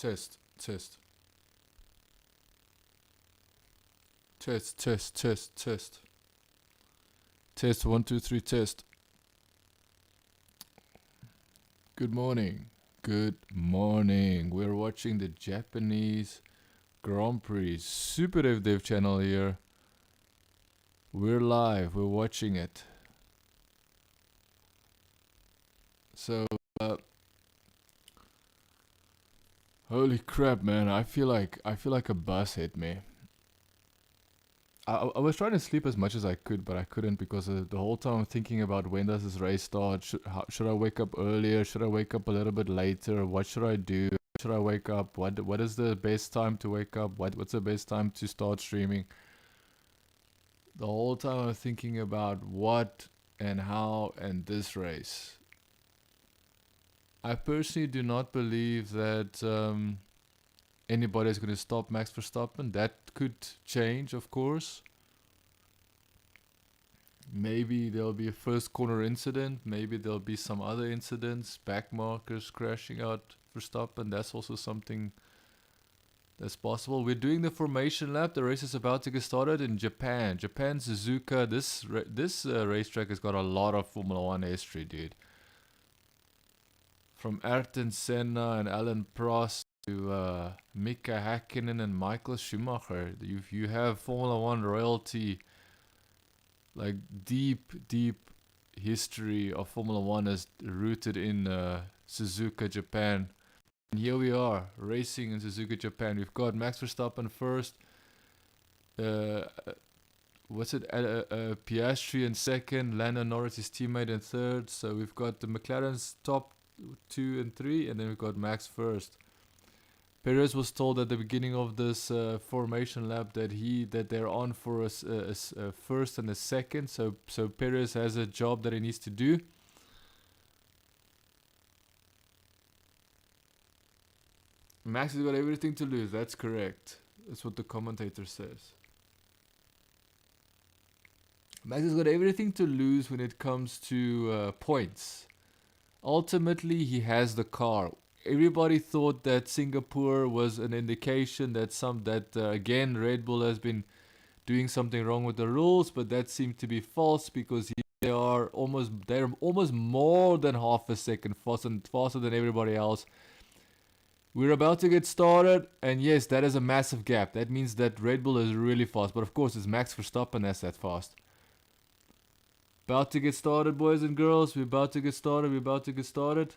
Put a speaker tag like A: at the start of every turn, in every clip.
A: Test, test. Test, test, test, test. Test, 1, 2, 3, test. Good morning. Good morning. We're watching the Japanese Grand Prix SuperDavedevYT channel here. We're live. We're watching it. So, holy crap, man! I feel like a bus hit me. I was trying to sleep as much as I could, but I couldn't because the whole time I'm thinking about when does this race start? Should I wake up earlier? Should I wake up a little bit later? What should I do? Should I wake up? What is the best time to wake up? What's the best time to start streaming? The whole time I'm thinking about what and how and this race. I personally do not believe that anybody is going to stop Max Verstappen. That could change, of course. Maybe there'll be a first corner incident. Maybe there'll be some other incidents. Back markers crashing out Verstappen. That's also something that's possible. We're doing the formation lap. The race is about to get started in Japan. Japan, Suzuka. This racetrack has got a lot of Formula 1 history, dude. From Ayrton Senna and Alan Prost to Mika Häkkinen and Michael Schumacher. You have Formula 1 royalty, like deep history of Formula 1 is rooted in Suzuka, Japan. And here we are, racing in Suzuka, Japan. We've got Max Verstappen first. Piastri in second. Lando Norris, his teammate, in third. So we've got the McLaren's top 2 and 3, and then we've got Max first. Perez was told at the beginning of this formation lap that they're on for a first and a second. So Perez has a job that he needs to do. Max has got everything to lose. That's correct. That's what the commentator says. Max has got everything to lose when it comes to points. Ultimately, he has the car. Everybody thought that Singapore was an indication that again Red Bull has been doing something wrong with the rules, but that seemed to be false because they're almost more than half a second faster than everybody else. We're about to get started, and yes, that is a massive gap. That means that Red Bull is really fast, but of course it's Max Verstappen that's that fast. About to get started, boys and girls. We're about to get started.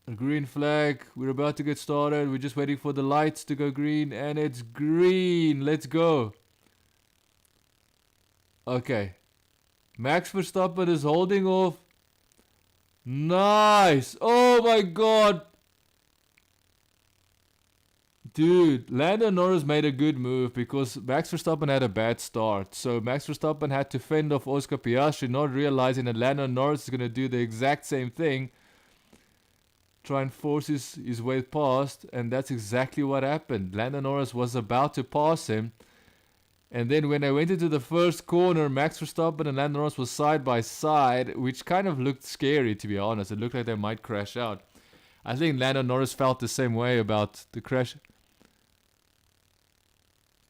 A: A green flag. We're about to get started. We're just waiting for the lights to go green, and it's green. Let's go. Okay. Max Verstappen is holding off. Nice. Oh my god. Dude, Lando Norris made a good move because Max Verstappen had a bad start. So Max Verstappen had to fend off Oscar Piastri, not realizing that Lando Norris is going to do the exact same thing. Try and force his way past, and that's exactly what happened. Lando Norris was about to pass him. And then when they went into the first corner, Max Verstappen and Lando Norris was side by side, which kind of looked scary, to be honest. It looked like they might crash out. I think Lando Norris felt the same way about the crash.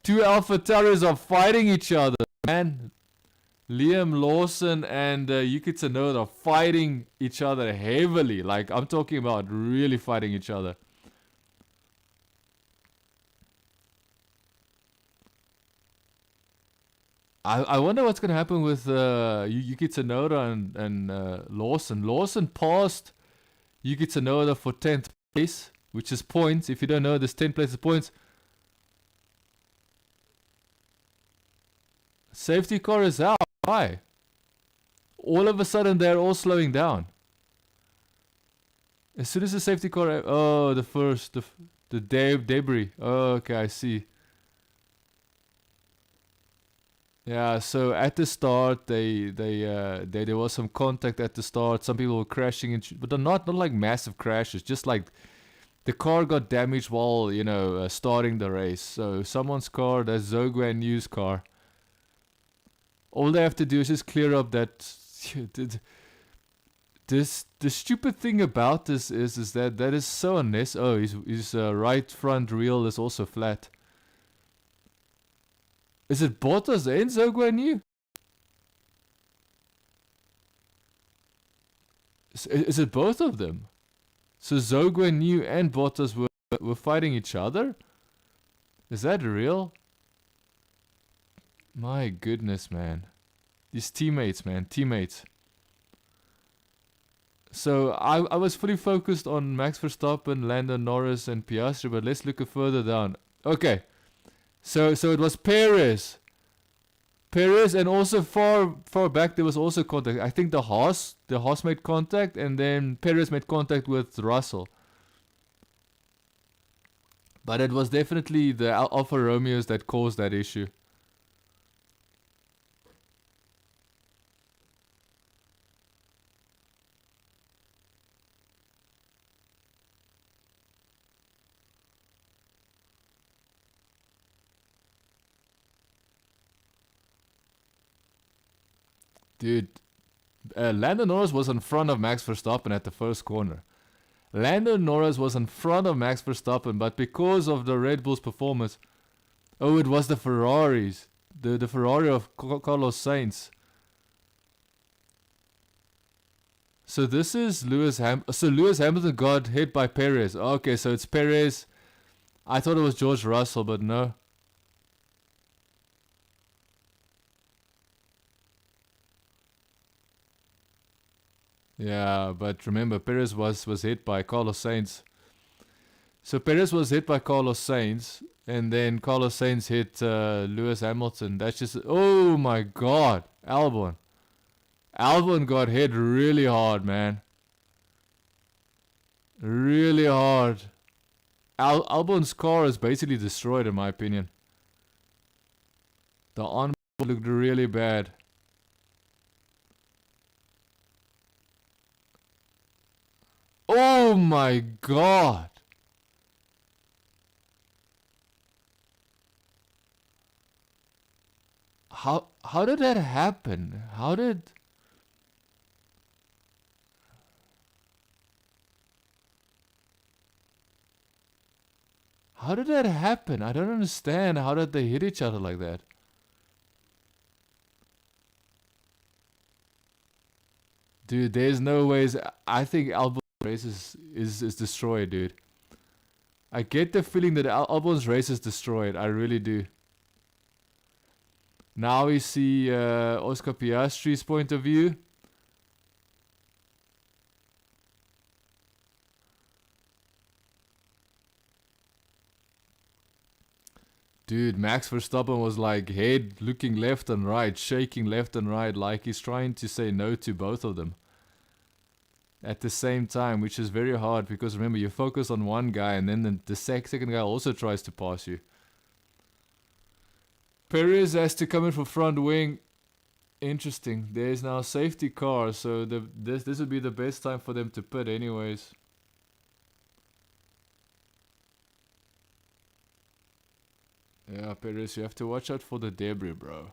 A: Two AlphaTauris are fighting each other, man. Liam Lawson and Yuki Tsunoda are fighting each other heavily. Like, I'm talking about really fighting each other. I wonder what's going to happen with Yuki Tsunoda and Lawson. Lawson passed Yuki Tsunoda for 10th place, which is points. If you don't know, there's 10 places points. Safety car is out. Why? All of a sudden, they're all slowing down. As soon as the safety car... Oh, the debris. Oh, okay, I see. Yeah, so at the start, there was some contact at the start. Some people were crashing, but not like massive crashes. Just like the car got damaged while, starting the race. So someone's car, that's Zhou Yu's car. All they have to do is just clear up that The stupid thing about this is that is so unnecessary. Oh, his right front wheel is also flat. Is it Bottas and Zhou? Is it both of them? So Zhou and Bottas were fighting each other? Is that real? My goodness, man. These teammates, man. Teammates. So I was fully focused on Max Verstappen, Lando Norris and Piastri, but let's look further down. Okay. So it was Perez. Perez, and also far back there was also contact. I think the Haas made contact, and then Perez made contact with Russell. But it was definitely the Alfa Romeos that caused that issue. Dude, Lando Norris was in front of Max Verstappen at the first corner. Lando Norris was in front of Max Verstappen, but because of the Red Bull's performance, oh, it was the Ferraris, the Ferrari of Carlos Sainz. So this is Lewis Hamilton got hit by Perez. Okay, so it's Perez. I thought it was George Russell, but no. Yeah, but remember, Perez was hit by Carlos Sainz. So Perez was hit by Carlos Sainz, and then Carlos Sainz hit Lewis Hamilton. That's just... Oh my god. Albon. Albon got hit really hard, man. Really hard. Albon's car is basically destroyed, in my opinion. The onboard looked really bad. Oh my god. How did that happen? How did that happen? I don't understand. How did they hit each other like that? Dude, there's no ways. I think Albon's race is destroyed, dude. I get the feeling that Albon's race is destroyed. I really do. Now we see Oscar Piastri's point of view. Dude, Max Verstappen was like head looking left and right, shaking left and right, like he's trying to say no to both of them at the same time, which is very hard because remember, you focus on one guy and then the second guy also tries to pass you. Perez has to come in for front wing. Interesting. There's now a safety car, so this would be the best time for them to pit anyways. Yeah, Perez, you have to watch out for the debris, bro.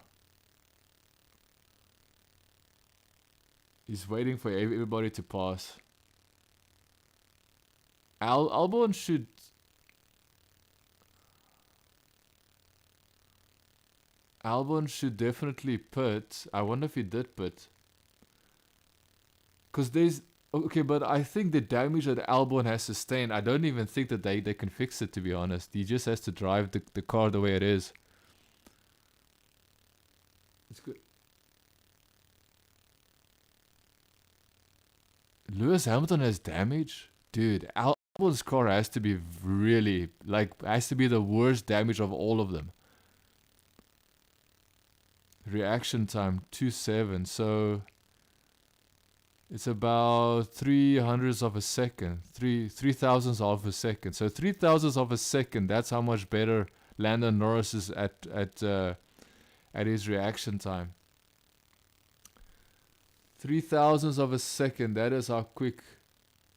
A: He's waiting for everybody to pass. Albon should... Albon should definitely pit. I wonder if he did pit. Because there's... Okay, but I think the damage that Albon has sustained, I don't even think that they can fix it, to be honest. He just has to drive the car the way it is. It's good. Lewis Hamilton has damage? Dude, Albon's car has to be really... has to be the worst damage of all of them. Reaction time 2.7, so... It's about 300ths of a second, 3,000ths of a second. So 3,000ths of a second. That's how much better Lando Norris is at his reaction time. 3,000ths of a second. That is how quick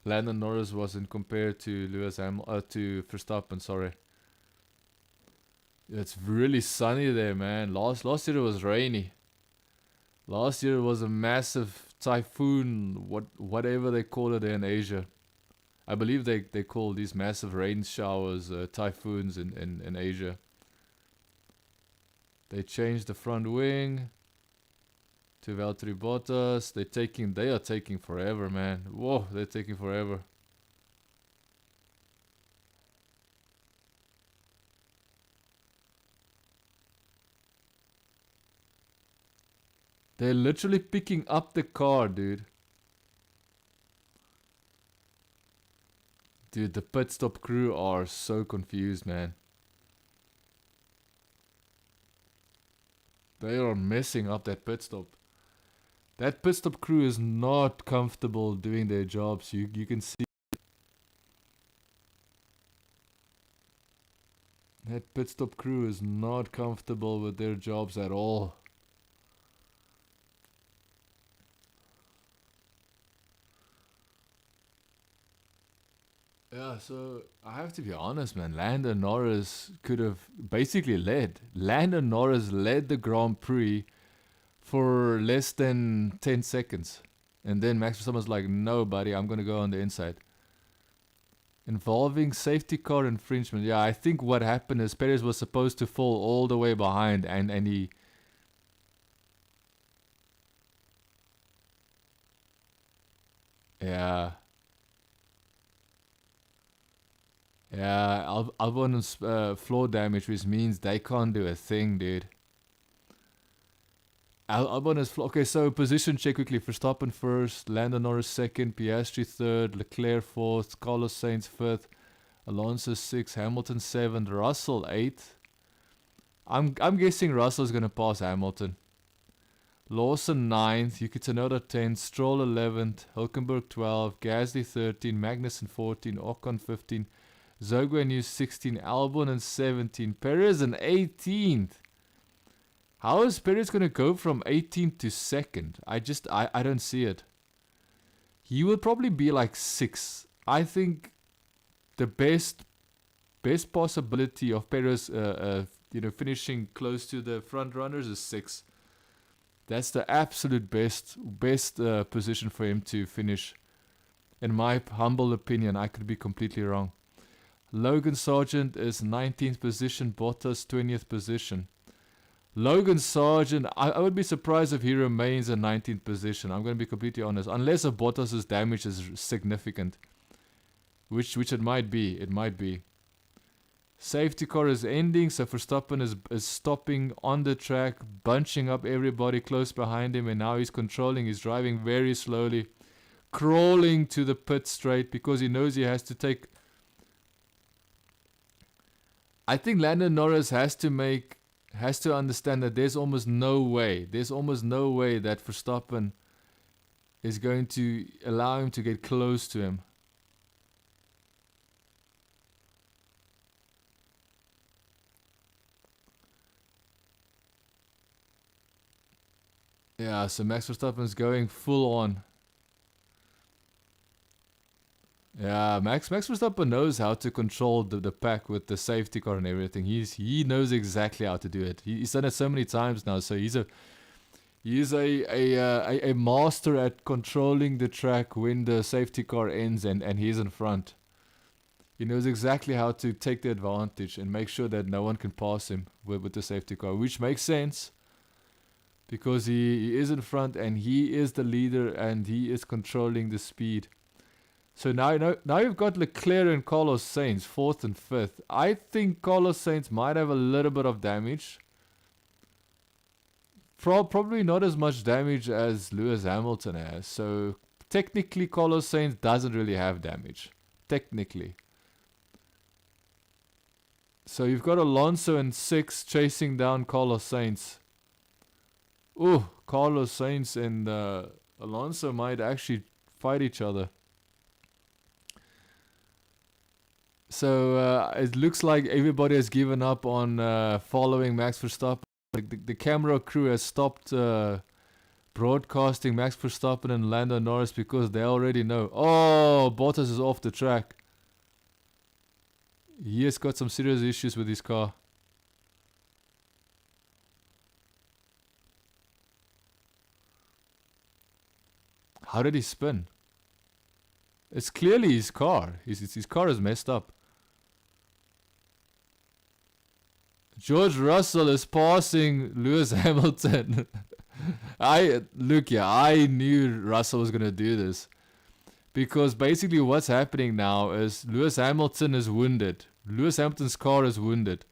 A: Lando Norris was in compared to to Verstappen. Sorry. It's really sunny there, man. Last year it was rainy. Last year it was a massive typhoon, whatever they call it in Asia. I believe they call these massive rain showers typhoons in Asia. They changed the front wing to Valtteri Bottas. They are taking forever, man. Whoa, they're taking forever. They're literally picking up the car, dude. Dude, the pit stop crew are so confused, man. They are messing up that pit stop. That pit stop crew is not comfortable doing their jobs. You can see. That pit stop crew is not comfortable with their jobs at all. Yeah, so I have to be honest, man. Lando Norris could have basically led. Lando Norris led the Grand Prix for less than 10 seconds. And then Max Verstappen was like, no, buddy, I'm going to go on the inside. Involving safety car infringement. Yeah, I think what happened is Perez was supposed to fall all the way behind and he... Yeah. Yeah, Albon's floor damage, which means they can't do a thing, dude. Albon is okay, so position check quickly. Verstappen first, Lando Norris second, Piastri third, Leclerc fourth, Carlos Sainz fifth, Alonso sixth, Hamilton seventh, Russell eighth. I'm guessing Russell's gonna pass Hamilton. Lawson 9th, Yuki Tsunoda 10th, Stroll 11th, Hülkenberg 12th, Gasly 13th, Magnussen 14th, Ocon 15th, Zhou 16th, Albon and 17th, Perez and 18th. How is Perez going to go from 18th to 2nd? I don't see it. He will probably be like 6th. I think the best possibility of Perez finishing close to the front runners is 6th. That's the absolute best position for him to finish. In my humble opinion, I could be completely wrong. Logan Sargent is 19th position, Bottas 20th position. Logan Sargent, I would be surprised if he remains in 19th position. I'm going to be completely honest. Unless a Bottas' damage is significant. Which it might be. It might be. Safety car is ending, so Verstappen is stopping on the track, bunching up everybody close behind him, and now he's controlling. He's driving very slowly, crawling to the pit straight because he knows he has to take... I think Lando Norris has to understand that there's almost no way that Verstappen is going to allow him to get close to him. Yeah, so Max Verstappen is going full on. Yeah, Max Verstappen knows how to control the pack with the safety car and everything. He knows exactly how to do it. He's done it so many times now. So he's a master at controlling the track when the safety car ends and he's in front. He knows exactly how to take the advantage and make sure that no one can pass him with the safety car, which makes sense. Because he is in front and he is the leader and he is controlling the speed. So now you've got Leclerc and Carlos Sainz, 4th and 5th. I think Carlos Sainz might have a little bit of damage. Probably not as much damage as Lewis Hamilton has. So technically Carlos Sainz doesn't really have damage. Technically. So you've got Alonso in 6th chasing down Carlos Sainz. Ooh, Carlos Sainz and Alonso might actually fight each other. So it looks like everybody has given up on following Max Verstappen. The camera crew has stopped broadcasting Max Verstappen and Lando Norris because they already know. Oh, Bottas is off the track. He has got some serious issues with his car. How did he spin? It's clearly his car. His car is messed up. George Russell is passing Lewis Hamilton. I knew Russell was gonna do this. Because basically what's happening now is Lewis Hamilton is wounded. Lewis Hamilton's car is wounded.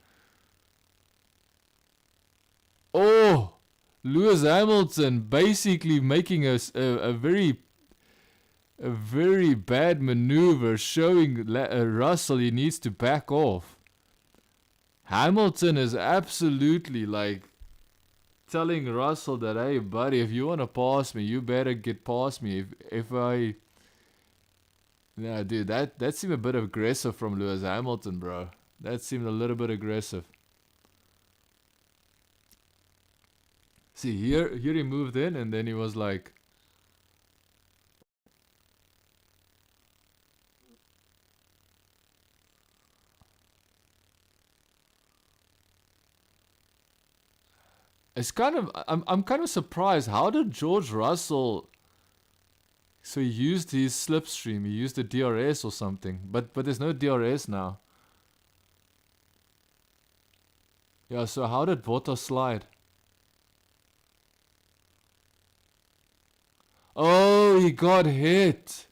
A: Oh! Lewis Hamilton basically making a very bad maneuver, showing Russell he needs to back off. Hamilton is absolutely like telling Russell that, hey buddy, if you want to pass me, you better get past me. Nah, dude, that seemed a bit aggressive from Lewis Hamilton, bro. That seemed a little bit aggressive. See, here he moved in, and then he was like, it's kind of, I'm kind of surprised. How did George Russell? So he used his slipstream. He used the DRS or something. But there's no DRS now. Yeah. So how did Bottas slide? Oh, he got hit.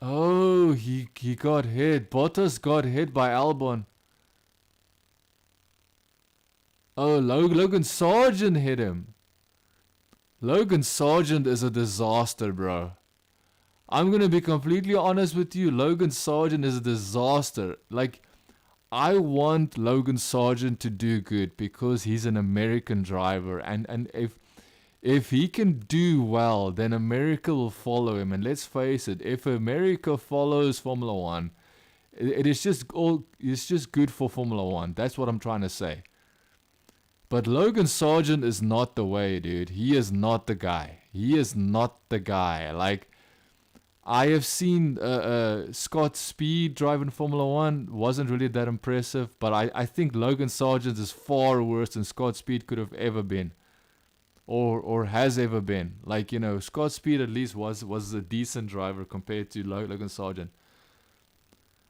A: Oh, he got hit. Bottas got hit by Albon. Oh, Logan Sargent hit him. Logan Sargent is a disaster, bro. I'm gonna be completely honest with you. Logan Sargent is a disaster. Like, I want Logan Sargent to do good because he's an American driver, and if he can do well, then America will follow him. And let's face it, if America follows Formula One, it's just good for Formula One. That's what I'm trying to say. But Logan Sargent is not the way, dude. He is not the guy. He is not the guy. Like, I have seen Scott Speed driving Formula One. Wasn't really that impressive. But I think Logan Sargent is far worse than Scott Speed could have ever been. Or has ever been. Like, you know, Scott Speed at least was a decent driver compared to Logan Sargent.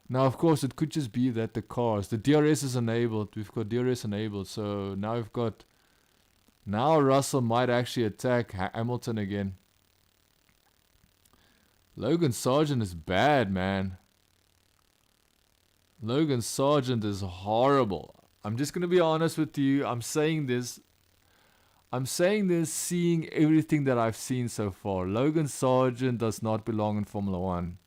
A: Now, of course, it could just be that the DRS is enabled. We've got DRS enabled. So now now Russell might actually attack Hamilton again. Logan Sargent is bad, man. Logan Sargent is horrible. I'm just going to be honest with you. I'm saying this seeing everything that I've seen so far. Logan Sargent does not belong in Formula One.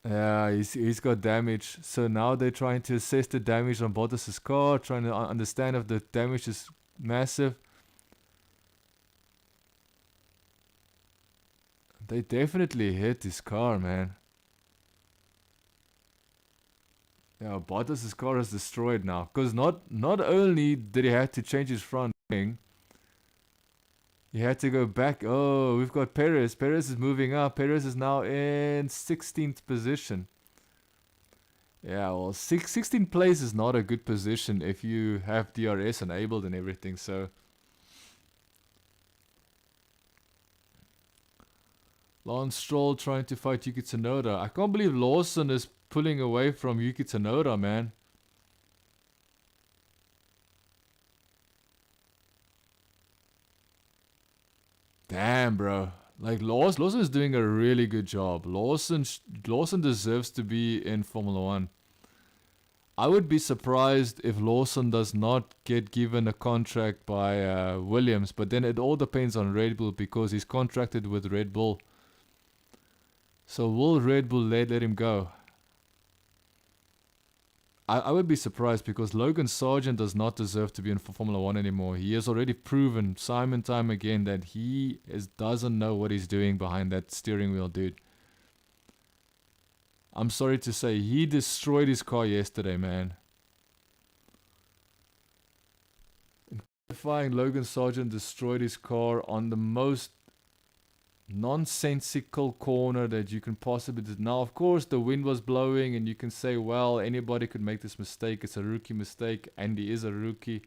A: Yeah, he's got damage. So now they're trying to assess the damage on Bottas' car, trying to understand if the damage is massive. They definitely hit his car, man. Yeah, Bottas' car is destroyed now. Because not only did he have to change his front wing, he had to go back. Oh, we've got Perez. Perez is moving up. Perez is now in 16th position. Yeah, well, 16th place is not a good position if you have DRS enabled and everything. So Lance Stroll trying to fight Yuki Tsunoda. I can't believe Lawson is pulling away from Yuki Tsunoda, man. Damn, bro. Like, Lawson is doing a really good job. Lawson deserves to be in Formula One. I would be surprised if Lawson does not get given a contract by Williams. But then it all depends on Red Bull because he's contracted with Red Bull. So will Red Bull let him go? I would be surprised because Logan Sargent does not deserve to be in Formula One anymore. He has already proven time and time again that he doesn't know what he's doing behind that steering wheel, dude. I'm sorry to say, he destroyed his car yesterday, man. In qualifying, Logan Sargent destroyed his car on the most nonsensical corner that you can possibly do. Now, of course, the wind was blowing and you can say, well, anybody could make this mistake. It's a rookie mistake. Andy is a rookie.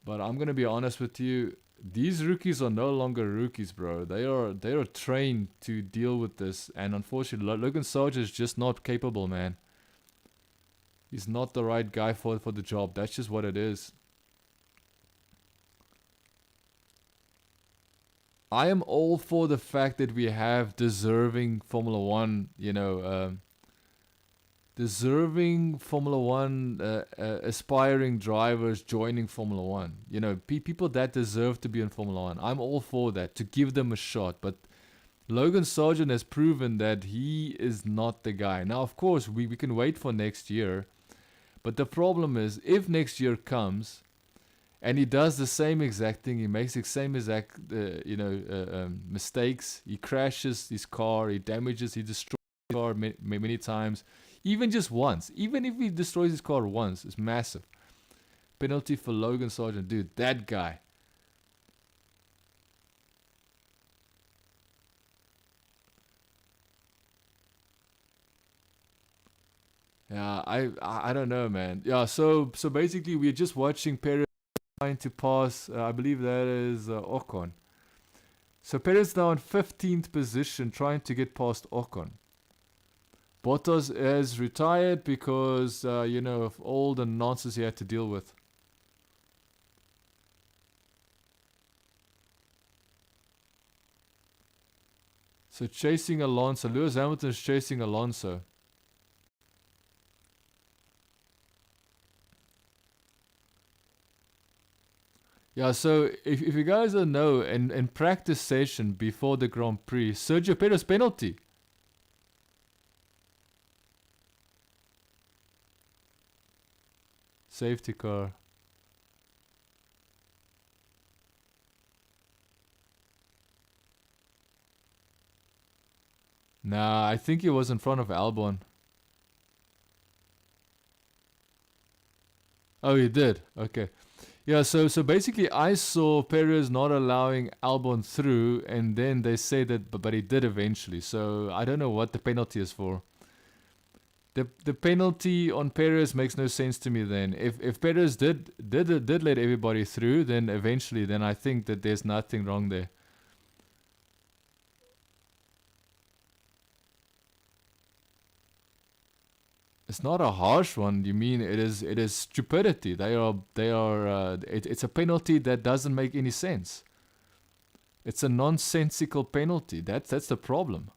A: But I'm gonna be honest with you. These rookies are no longer rookies, bro. They are trained to deal with this, and unfortunately, Logan Sargent is just not capable, man. He's not the right guy for the job. That's just what it is. I am all for the fact that we have deserving Formula One, deserving Formula One aspiring drivers joining Formula One. People that deserve to be in Formula One. I'm all for that, to give them a shot. But Logan Sargent has proven that he is not the guy. Now, of course, we can wait for next year. But the problem is, if next year comes and he does the same exact thing, he makes the same exact, mistakes, he crashes his car, he damages, he destroys his car many times, even just once. Even if he destroys his car once, it's massive. Penalty for Logan Sargent. Dude, that guy. Yeah, I don't know, man. Yeah, so basically we're just watching Perez trying to pass, I believe that is Ocon. So Perez now in 15th position trying to get past Ocon. Bottas has retired because, of all the nonsense he had to deal with. So chasing Alonso. Lewis Hamilton is chasing Alonso. Yeah, so if you guys don't know, in practice session before the Grand Prix, Sergio Perez penalty. Safety car. Nah, I think he was in front of Albon. Oh, he did? Okay. Yeah, so basically I saw Perez not allowing Albon through, and then they say that, but he did eventually. So I don't know what the penalty is for. The penalty on Perez makes no sense to me then. If Perez did let everybody through, then eventually, then I think that there's nothing wrong there. It's not a harsh one. You mean it is stupidity. It's a penalty that doesn't make any sense. It's a nonsensical penalty. That's the problem.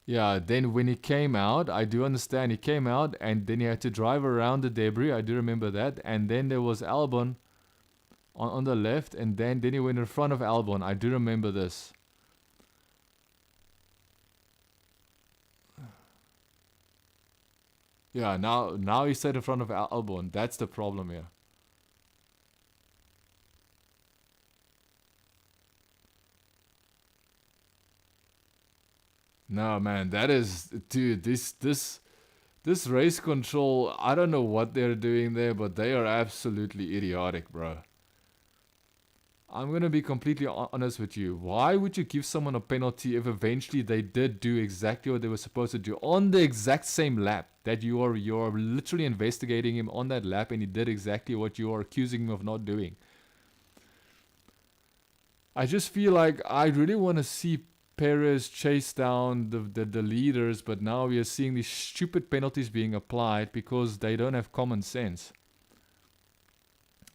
A: Yeah, then when he came out, I do understand. He came out and then he had to drive around the debris. I do remember that. And then there was Albon on the left, and then he went in front of Albon. I do remember this. Yeah, now he sat in front of Albon. That's the problem here. No, man, that is, dude, this race control, I don't know what they're doing there, but they are absolutely idiotic, bro. I'm gonna be completely honest with you. Why would you give someone a penalty if eventually they did do exactly what they were supposed to do on the exact same lap? That you are literally investigating him on that lap, and he did exactly what you are accusing him of not doing. I just feel like I really want to see Perez chase down the leaders, but now we are seeing these stupid penalties being applied because they don't have common sense.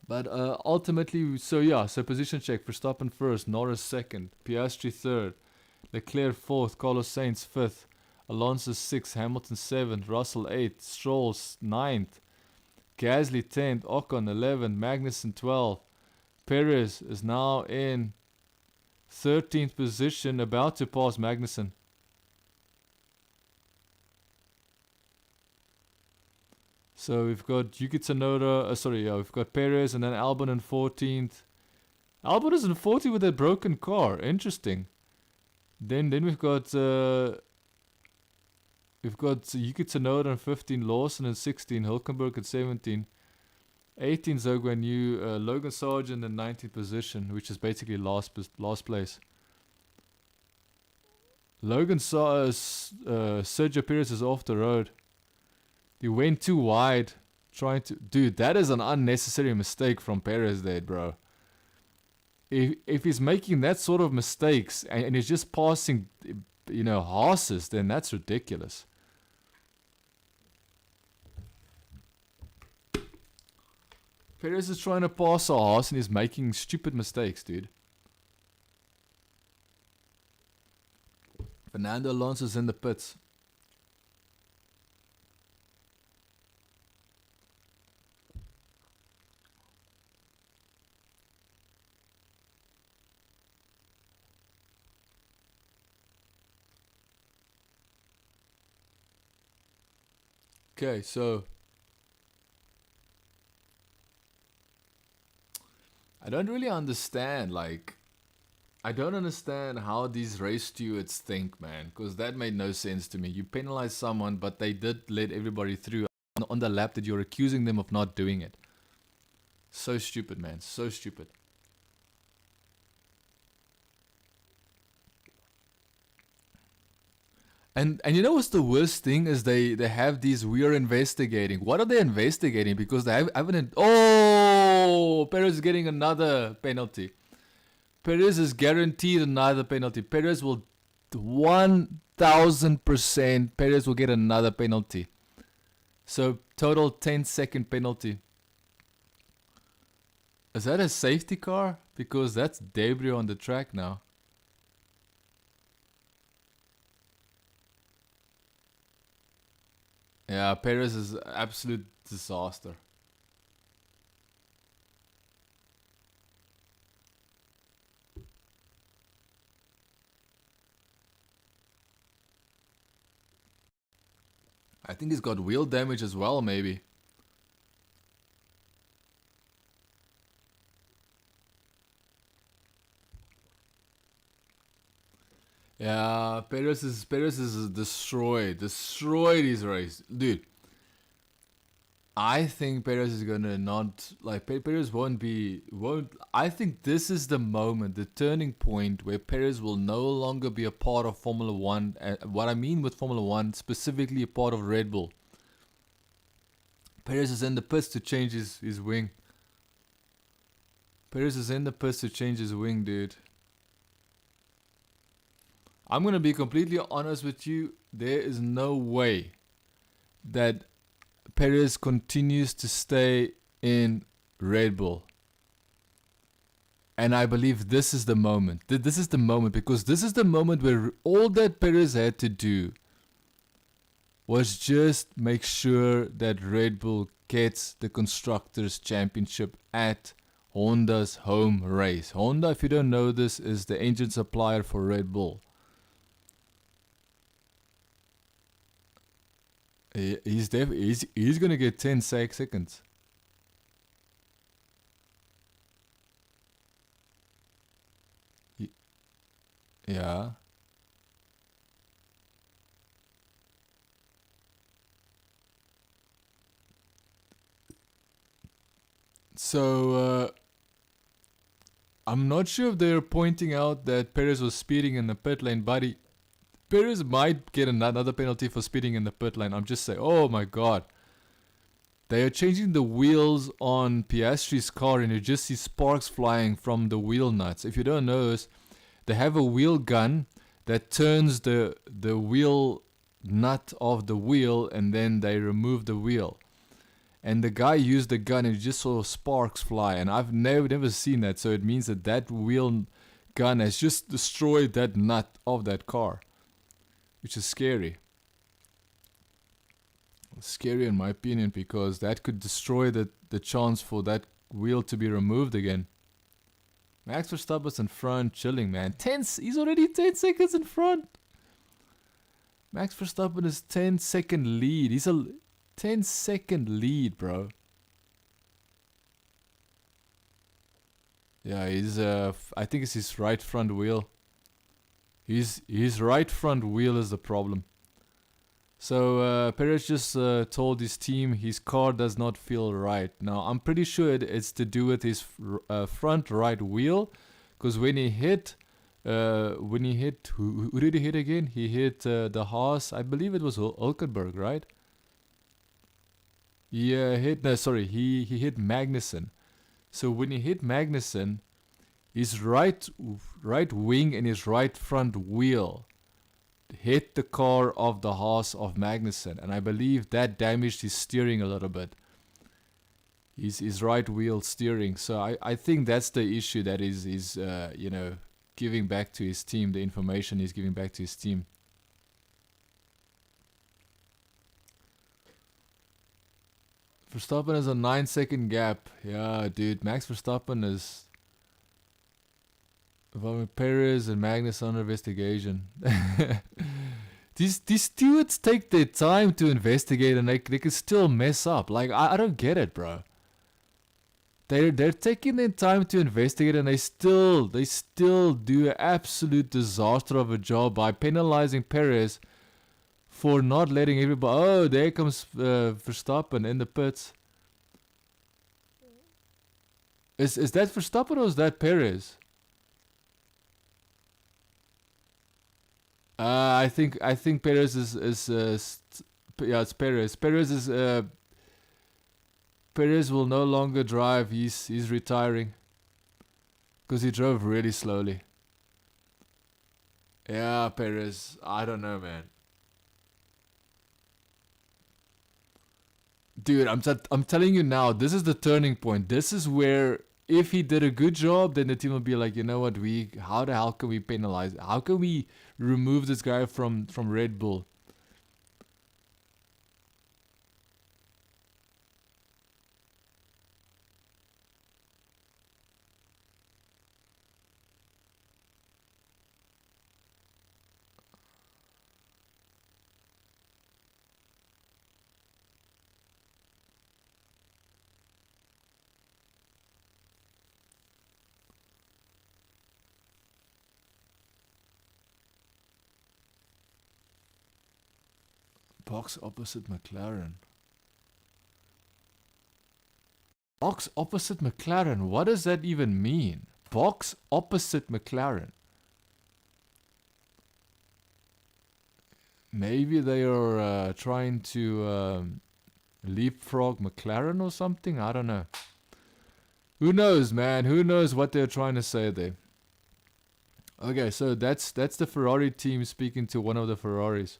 A: But ultimately, so position check. Verstappen first, Norris second, Piastri third, Leclerc fourth, Carlos Sainz fifth, Alonso sixth, Hamilton seventh, Russell eighth, Stroll ninth, Gasly 10th, Ocon 11th, Magnussen 12th. Perez is now in 13th position, about to pass Magnussen. So we've got Yuki Tsunoda, we've got Perez and then Albon in 14th. Albon is in 14th with a broken car. Interesting. Then we've got Yuki Tsunoda in 15, Lawson in 16, Hülkenberg at 17, 18 Zhou Guanyu, Logan Sargent in 19th position, which is basically last place. Sergio Perez is off the road. He went too wide. Trying to... Dude, that is an unnecessary mistake from Perez there, bro. If he's making that sort of mistakes and he's just passing, you know, horses, then that's ridiculous. Perez is trying to pass a horse and he's making stupid mistakes, dude. Fernando Alonso's in the pits. Okay, so I don't really understand, like, I don't understand how these race stewards think, man, because that made no sense to me. You penalize someone, but they did let everybody through on the lap that you're accusing them of not doing it. So stupid, man, so stupid. And you know what's the worst thing is they have these, we are investigating. What are they investigating? Because they haven't... Oh! Perez is getting another penalty. Perez is guaranteed another penalty. Perez will... 1000% Perez will get another penalty. So total 10-second penalty. Is that a safety car? Because that's debris on the track now. Yeah, Perez is an absolute disaster. I think he's got wheel damage as well, maybe. Yeah, Perez is destroyed his race, dude. I think Perez is gonna not, like, Perez won't. I think this is the moment, the turning point where Perez will no longer be a part of Formula One. What I mean with Formula One, specifically a part of Red Bull. Perez is in the pits to change his wing. Perez is in the pits to change his wing, dude. I'm gonna be completely honest with you. There is no way that Perez continues to stay in Red Bull. And I believe this is the moment. This is the moment, because this is the moment where all that Perez had to do was just make sure that Red Bull gets the Constructors' Championship at Honda's home race. Honda, if you don't know this, is the engine supplier for Red Bull. He's gonna get 10 seconds. Yeah. So I'm not sure if they're pointing out that Perez was speeding in the pit lane, buddy. Perez might get another penalty for speeding in the pit lane. I'm just saying, oh my god. They are changing the wheels on Piastri's car and you just see sparks flying from the wheel nuts. If you don't notice, they have a wheel gun that turns the wheel nut of the wheel and then they remove the wheel. And the guy used the gun and you just saw sparks fly. And I've never seen that. So it means that wheel gun has just destroyed that nut of that car. Which is scary. Scary in my opinion, because that could destroy the chance for that wheel to be removed again. Max Verstappen's in front, chilling, man. He's already 10 seconds in front. Max Verstappen is 10-second lead. He's a 10-second lead, bro. Yeah, he's I think it's his right front wheel. His right front wheel is the problem. So Perez just told his team his car does not feel right. Now I'm pretty sure it's to do with his front right wheel, because when he hit, who did he hit again? He hit the Haas. I believe it was Hulkenberg, right? He hit Magnussen. So when he hit Magnussen, his right wing and his right front wheel hit the car of the Haas of Magnussen, and I believe that damaged his steering a little bit. His right wheel steering. So I think that's the issue that is giving back to his team, the information he's giving back to his team. Verstappen has a 9-second gap. Yeah, dude, Max Verstappen is Perez and Magnus under investigation. These stewards take their time to investigate, and they can still mess up. Like, I don't get it, bro. They're taking their time to investigate, and they still do an absolute disaster of a job by penalizing Perez for not letting everybody. Oh, there comes Verstappen in the pits. Is that Verstappen or is that Perez? I think Perez is it's Perez. Perez will no longer drive. He's retiring because he drove really slowly. Yeah, Perez. I don't know, man. Dude, I'm telling you now, this is the turning point. This is where if he did a good job, then the team will be like, you know what, how the hell can we penalize? How can we remove this guy from Red Bull? Box opposite McLaren. Box opposite McLaren. What does that even mean? Box opposite McLaren. Maybe they are trying to leapfrog McLaren or something. I don't know. Who knows, man? Who knows what they're trying to say there? Okay, so that's the Ferrari team speaking to one of the Ferraris.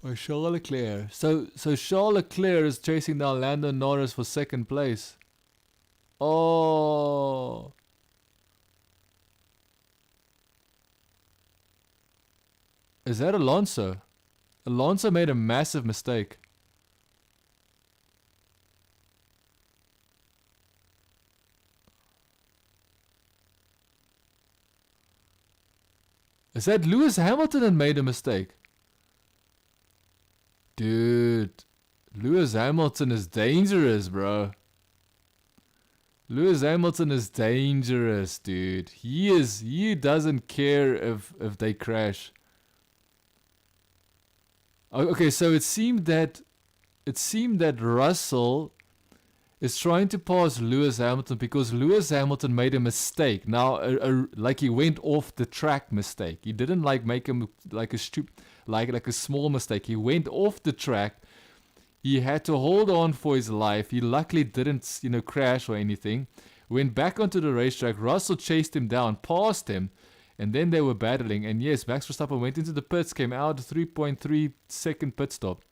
A: By Charles Leclerc. So Charles Leclerc is chasing down Lando Norris for second place. Oh. Is that Alonso? Alonso made a massive mistake. Is that Lewis Hamilton that made a mistake? Dude, Lewis Hamilton is dangerous, bro. Lewis Hamilton is dangerous, dude. He doesn't care if they crash. Okay, so it seemed that Russell is trying to pass Lewis Hamilton because Lewis Hamilton made a mistake. Now, like he went off the track mistake. He didn't like make him like a like a small mistake. He went off the track. He had to hold on for his life. He luckily didn't, crash or anything. Went back onto the racetrack. Russell chased him down, passed him, and then they were battling. And yes, Max Verstappen went into the pits, came out 3.3 second pit stop.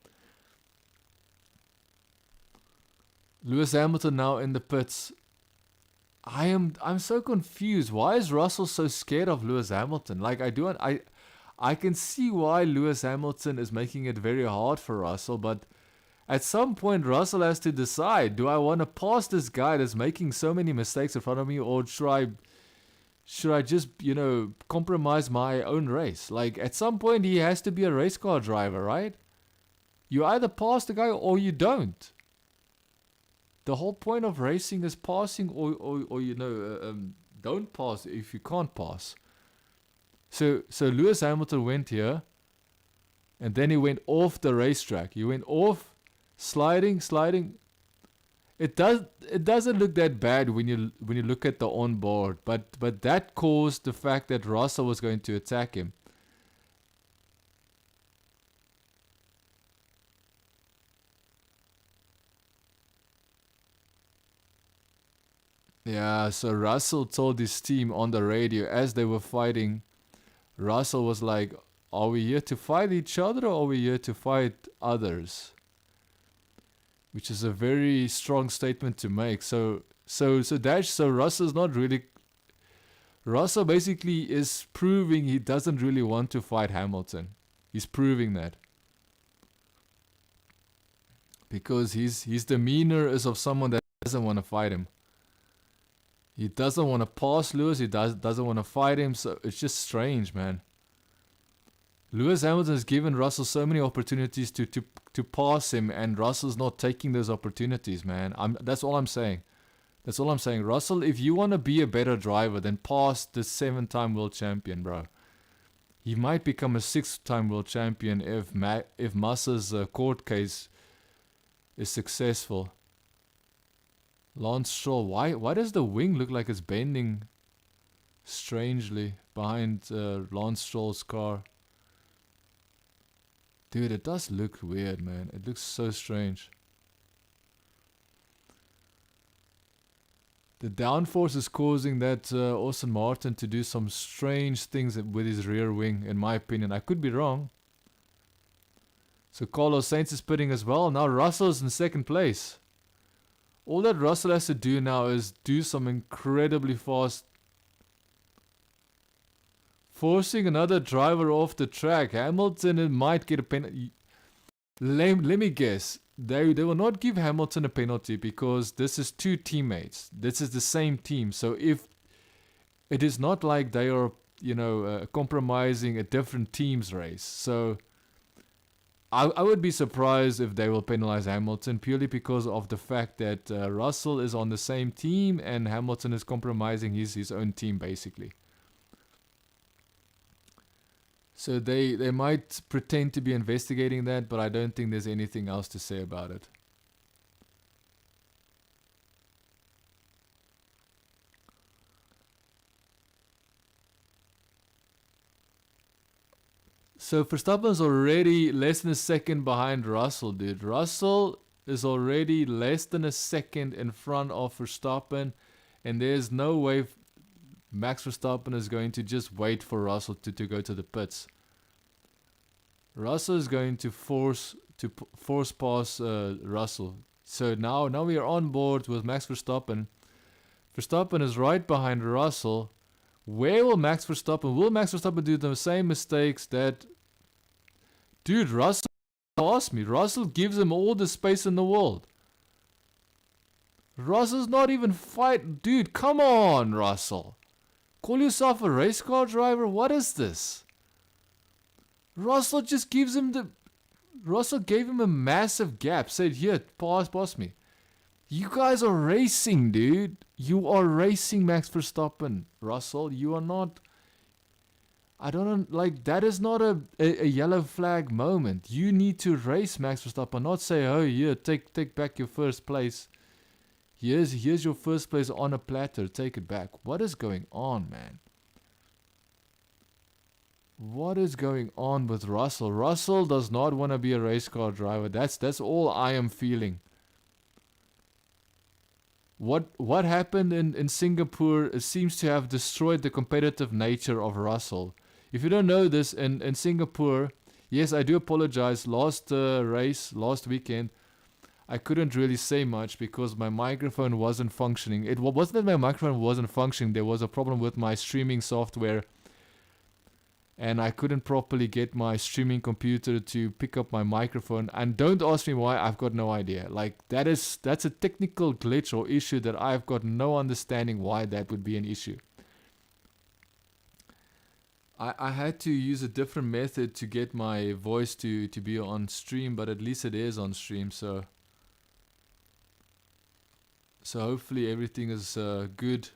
A: Lewis Hamilton now in the pits. I'm so confused. Why is Russell so scared of Lewis Hamilton? Like I can see why Lewis Hamilton is making it very hard for Russell, but at some point Russell has to decide, do I want to pass this guy that's making so many mistakes in front of me, or should I just, compromise my own race? Like at some point he has to be a race car driver, right? You either pass the guy or you don't. The whole point of racing is passing or don't pass if you can't pass. So Lewis Hamilton went here, and then he went off the racetrack. He went off, sliding. It doesn't look that bad when you look at the onboard, but that caused the fact that Russell was going to attack him. Yeah, so Russell told his team on the radio as they were fighting. Russell was like, "Are we here to fight each other or are we here to fight others?" Which is a very strong statement to make. So Russell's not really. Russell basically is proving he doesn't really want to fight Hamilton. He's proving that because his demeanor is of someone that doesn't want to fight him. He doesn't want to pass Lewis. He doesn't want to fight him. So it's just strange, man. Lewis Hamilton has given Russell so many opportunities to pass him, and Russell's not taking those opportunities, man. That's all I'm saying. That's all I'm saying. Russell, if you want to be a better driver, then pass the 7-time world champion, bro. He might become a 6-time world champion if Massa's court case is successful. Lance Stroll, why does the wing look like it's bending strangely behind Lance Stroll's car? Dude, it does look weird, man. It looks so strange. The downforce is causing that Austin Martin to do some strange things with his rear wing, in my opinion. I could be wrong. So Carlos Sainz is pitting as well. Now Russell's in second place. All that Russell has to do now is do some incredibly fast, forcing another driver off the track. Hamilton might get a penalty. Let me guess. They will not give Hamilton a penalty because this is two teammates. This is the same team. So if it is not like they are, compromising a different team's race. So I would be surprised if they will penalize Hamilton purely because of the fact that Russell is on the same team and Hamilton is compromising his own team basically. So they might pretend to be investigating that, but I don't think there's anything else to say about it. So Verstappen's already less than a second behind Russell, dude. Russell is already less than a second in front of Verstappen, and there's no way Max Verstappen is going to just wait for Russell to go to the pits. Russell is going to force pass Russell. So now we are on board with Max Verstappen. Verstappen is right behind Russell. Where will Max Verstappen do the same mistakes that... Dude, Russell passed me. Russell gives him all the space in the world. Russell's not even fight. Dude, come on, Russell. Call yourself a race car driver? What is this? Russell just gives him the... Russell gave him a massive gap. Said, here, pass me. You guys are racing, dude. You are racing, Max Verstappen. Russell, you are not... I don't know, like, that is not a yellow flag moment. You need to race, Max Verstappen, not say, oh, here, take back your first place. Here's your first place on a platter. Take it back. What is going on, man? What is going on with Russell? Russell does not want to be a race car driver. That's all I am feeling. What happened in Singapore seems to have destroyed the competitive nature of Russell. If you don't know this, in Singapore, yes, I do apologize. Last weekend, I couldn't really say much because my microphone wasn't functioning. It wasn't that my microphone wasn't functioning. There was a problem with my streaming software. And I couldn't properly get my streaming computer to pick up my microphone. And don't ask me why, I've got no idea. Like, that's a technical glitch or issue that I've got no understanding why that would be an issue. I had to use a different method to get my voice to be on stream, but at least it is on stream, so hopefully everything is good.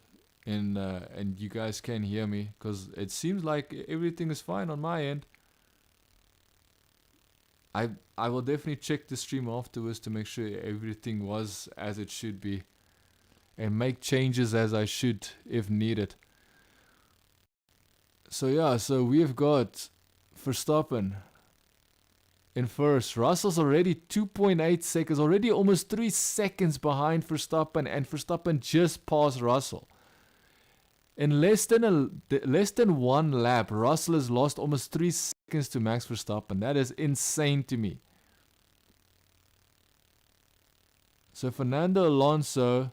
A: And you guys can hear me, because it seems like everything is fine on my end. I will definitely check the stream afterwards to make sure everything was as it should be, and make changes as I should if needed. So yeah, so we have got Verstappen in first. Russell's already 2.8 seconds, already almost 3 seconds behind Verstappen, and Verstappen just passed Russell. In less than one lap, Russell has lost almost 3 seconds to Max Verstappen. That is insane to me. So Fernando Alonso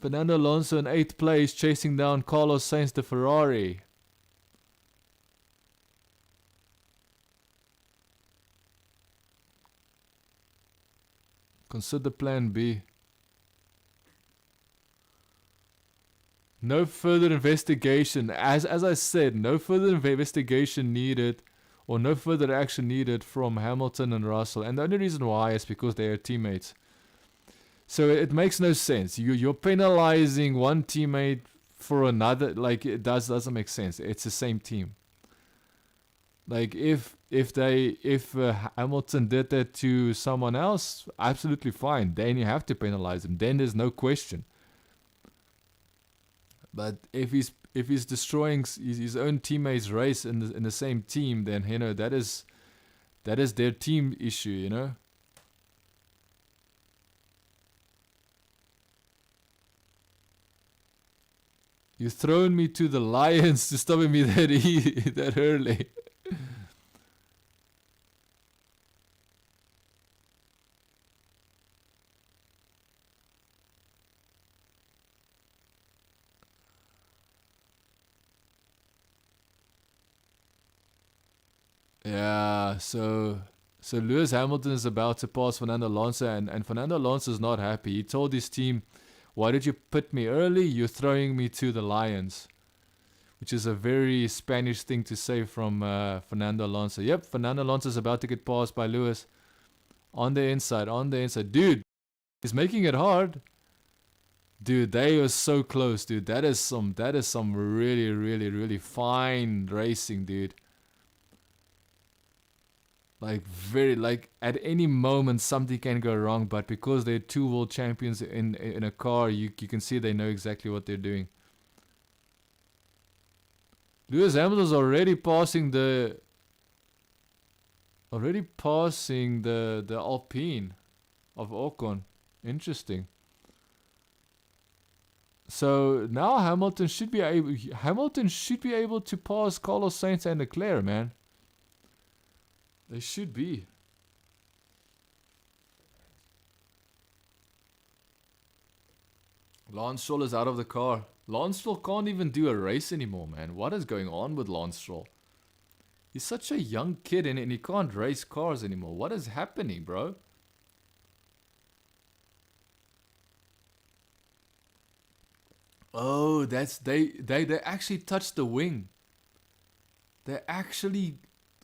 A: in 8th place, chasing down Carlos Sainz, the Ferrari. Consider plan B. No further investigation. As I said, no further investigation needed, or no further action needed from Hamilton and Russell. And the only reason why is because they are teammates. So it makes no sense. You're penalizing one teammate for another. Like, it doesn't make sense. It's the same team. Like, if Hamilton did that to someone else, absolutely fine. Then you have to penalize him. Then there's no question. But if he's destroying his own teammates' race in the same team, then that is their team issue. You've thrown me to the lions to stop me that early. Yeah, so Lewis Hamilton is about to pass Fernando Alonso, and Fernando Alonso is not happy. He told his team, "Why did you put me early? You're throwing me to the lions," which is a very Spanish thing to say from Fernando Alonso. Yep, Fernando Alonso is about to get passed by Lewis on the inside. Dude, he's making it hard. Dude, they were so close, dude. That is some really, really, really fine racing, dude. Like at any moment something can go wrong, but because they're two world champions in a car, you can see they know exactly what they're doing. Lewis Hamilton's already passing the Alpine of Ocon. Interesting. So now Hamilton should be able to pass Carlos Sainz and Leclerc, man. They should be. Lance Stroll is out of the car. Lance Stroll can't even do a race anymore, man. What is going on with Lance Stroll? He's such a young kid and he can't race cars anymore. What is happening, bro? Oh, they actually touched the wing. They actually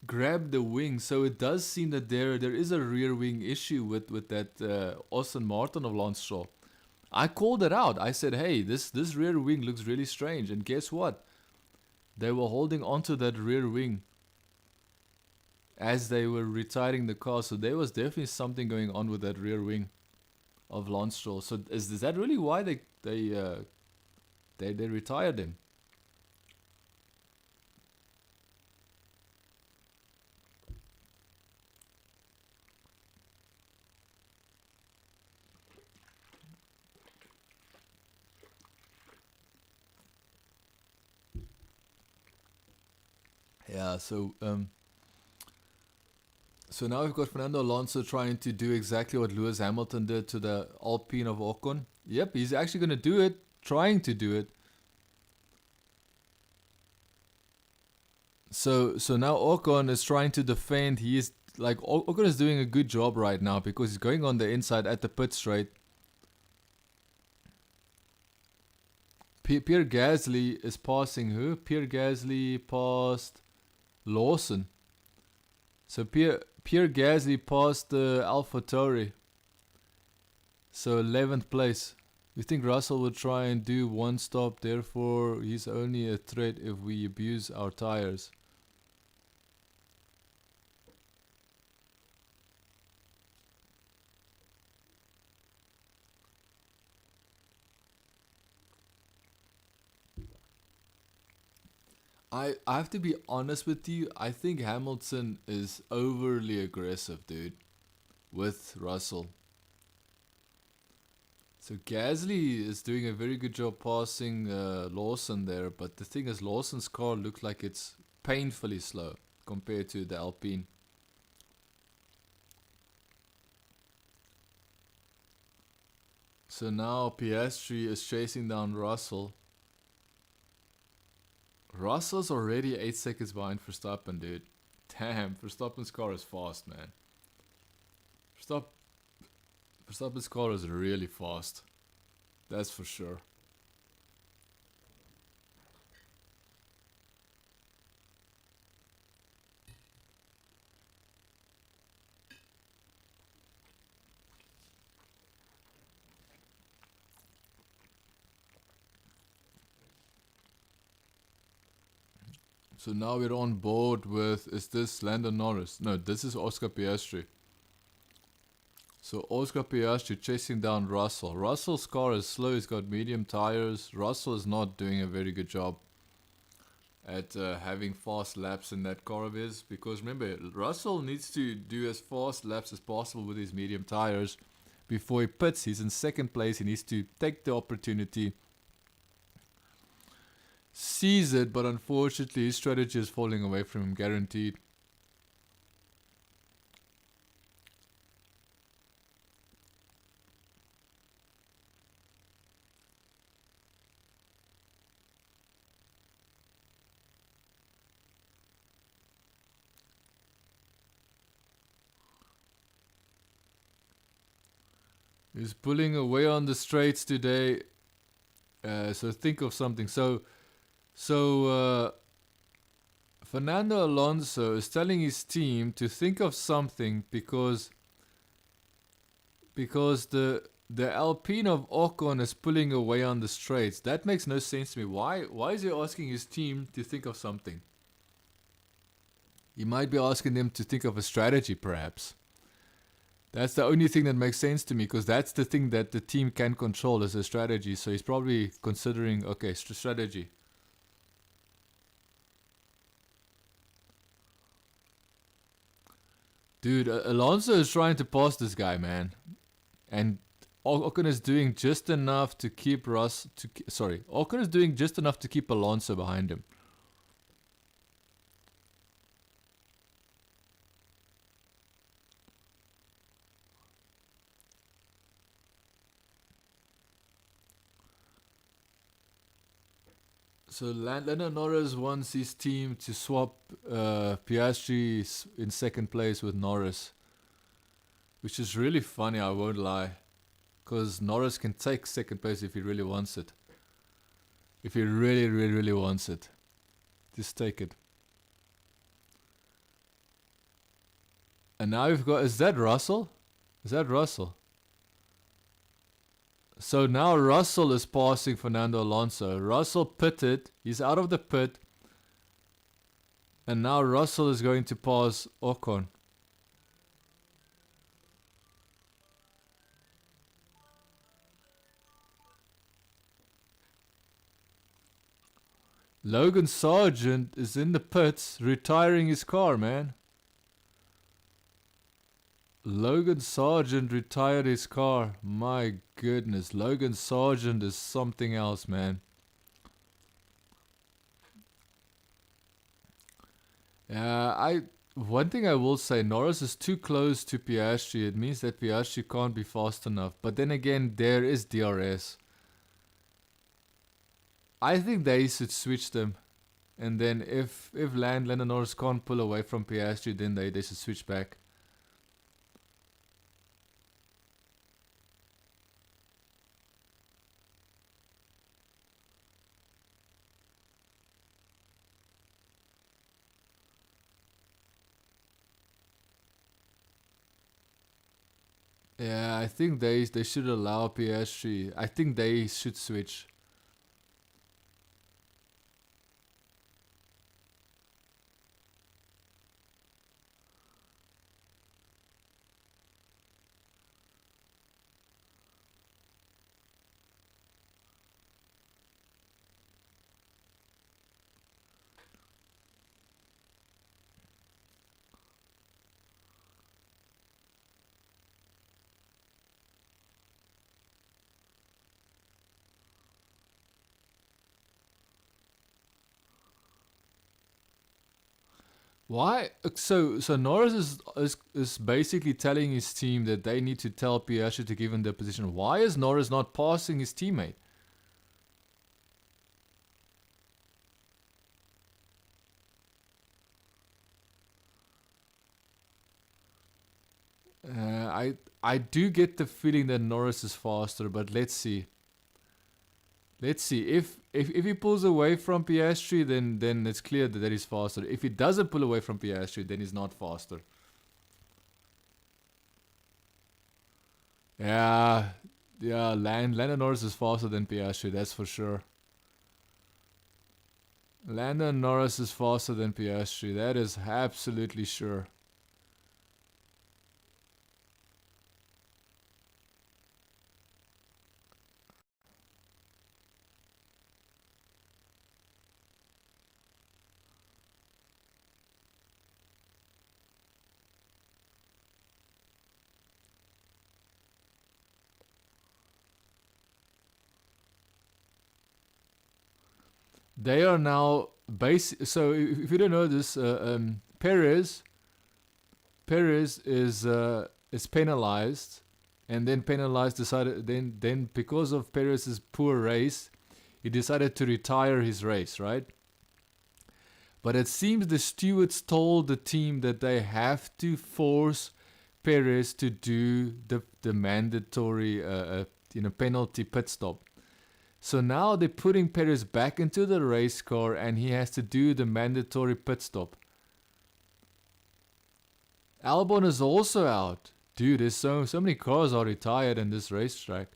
A: grabbed the wing, so it does seem that there is a rear wing issue with that Aston Martin of Lance Stroll. I called it out. I said, hey, this rear wing looks really strange. And guess what? They were holding onto that rear wing as they were retiring the car. So there was definitely something going on with that rear wing of Lance Stroll. So is that really why they retired him? Yeah, so now we've got Fernando Alonso trying to do exactly what Lewis Hamilton did to the Alpine of Ocon. Yep, he's actually going to do it, trying to do it. So now Ocon is trying to defend. He is like Ocon is doing a good job right now because he's going on the inside at the pit straight. Pierre Gasly is passing who? Pierre Gasly passed Lawson. So Pierre Gasly passed the AlphaTauri. So 11th place. You think Russell would try and do one stop, therefore he's only a threat if we abuse our tires. I have to be honest with you. I think Hamilton is overly aggressive, dude, with Russell. So Gasly is doing a very good job passing Lawson there, but the thing is, Lawson's car looks like it's painfully slow compared to the Alpine. So now Piastri is chasing down Russell. Russell's already 8 seconds behind Verstappen, dude. Damn, Verstappen's car is fast, man. Verstappen's car is really fast. That's for sure. So now we're on board with, is this Lando Norris? No, this is Oscar Piastri. So Oscar Piastri chasing down Russell. Russell's car is slow, he's got medium tires. Russell is not doing a very good job at having fast laps in that car of his. Because remember, Russell needs to do as fast laps as possible with his medium tires before he pits. He's in second place, he needs to take the opportunity. Sees it, but unfortunately his strategy is falling away from him, guaranteed. He's pulling away on the straights today. So think of something. So Fernando Alonso is telling his team to think of something because the Alpine of Ocon is pulling away on the straights. That makes no sense to me. Why is he asking his team to think of something? He might be asking them to think of a strategy, perhaps. That's the only thing that makes sense to me, because that's the thing that the team can control is a strategy. So he's probably considering, okay, strategy. Dude, Alonso is trying to pass this guy, man. And Ocon is doing just enough to keep Ocon is doing just enough to keep Alonso behind him. So Lando Norris wants his team to swap Piastri in second place with Norris, which is really funny, I won't lie, because Norris can take second place if he really wants it. If he really, really, really wants it, just take it. And now we've got, is that Russell? Is that Russell? So now Russell is passing Fernando Alonso. Russell pitted. He's out of the pit. And now Russell is going to pass Ocon. Logan Sargent is in the pits retiring his car, man. Logan Sargent retired his car. My goodness, Logan Sargent is something else, man. One thing I will say, Norris is too close to Piastri. It means that Piastri can't be fast enough. But then again, there is DRS. I think they should switch them. And then if Lando Norris can't pull away from Piastri, then they should switch back. Yeah, I think they should allow Piastri. I think they should switch. Why? So Norris is basically telling his team that they need to tell Piastri to give him the position. Why is Norris not passing his teammate? I do get the feeling that Norris is faster, but let's see. Let's see if he pulls away from Piastri, then it's clear that he's faster. If he doesn't pull away from Piastri, then he's not faster. Yeah, Lando Norris is faster than Piastri, that's for sure. Lando Norris is faster than Piastri, that is absolutely sure. They are now so if you don't know this, Perez is penalized, and then penalized decided then because of Perez's poor race, he decided to retire his race, right? But it seems the stewards told the team that they have to force Perez to do the mandatory penalty pit stop. So now they're putting Perez back into the race car and he has to do the mandatory pit stop. Albon is also out. Dude, there's so many cars are retired in this racetrack.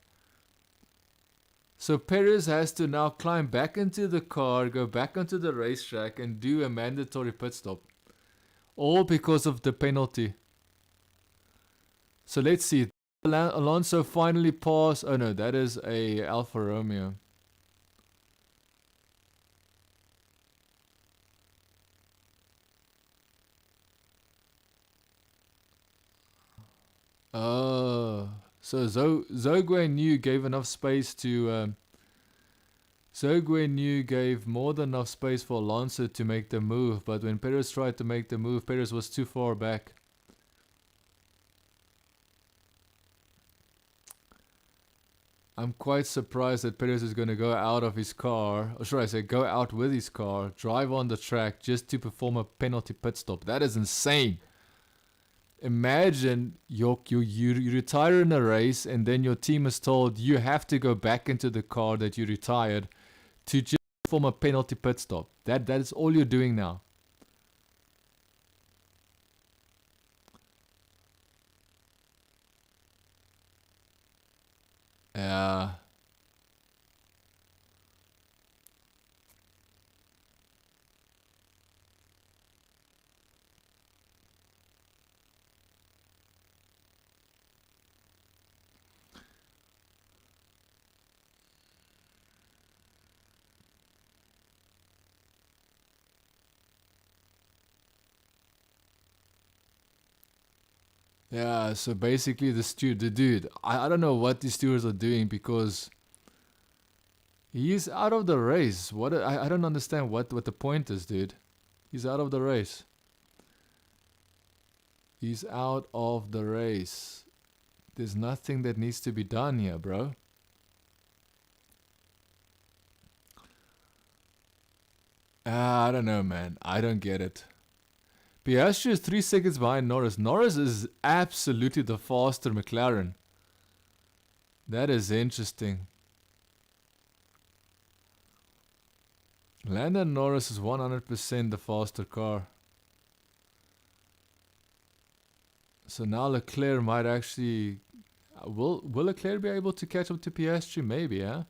A: So Perez has to now climb back into the car, go back onto the racetrack and do a mandatory pit stop. All because of the penalty. So let's see. Alonso finally passed. Oh no, that is a Alfa Romeo. Oh, so Zhou Guanyu gave enough space to. Zhou Guanyu gave more than enough space for Alonso to make the move, but when Perez tried to make the move, Perez was too far back. I'm quite surprised that Perez is going to go out of his car, or should I say go out with his car, drive on the track just to perform a penalty pit stop. That is insane. Imagine you retire in a race and then your team is told you have to go back into the car that you retired to just perform a penalty pit stop. That is all you're doing now. Yeah. Yeah, so basically the dude, I don't know what these stewards are doing because he's out of the race. I don't understand what the point is, dude. He's out of the race. He's out of the race. There's nothing that needs to be done here, bro. I don't know, man. I don't get it. Piastri is 3 seconds behind Norris. Norris is absolutely the faster McLaren. That is interesting. Lando Norris is 100% the faster car. So now Leclerc might actually... Will Leclerc be able to catch up to Piastri? Maybe, huh?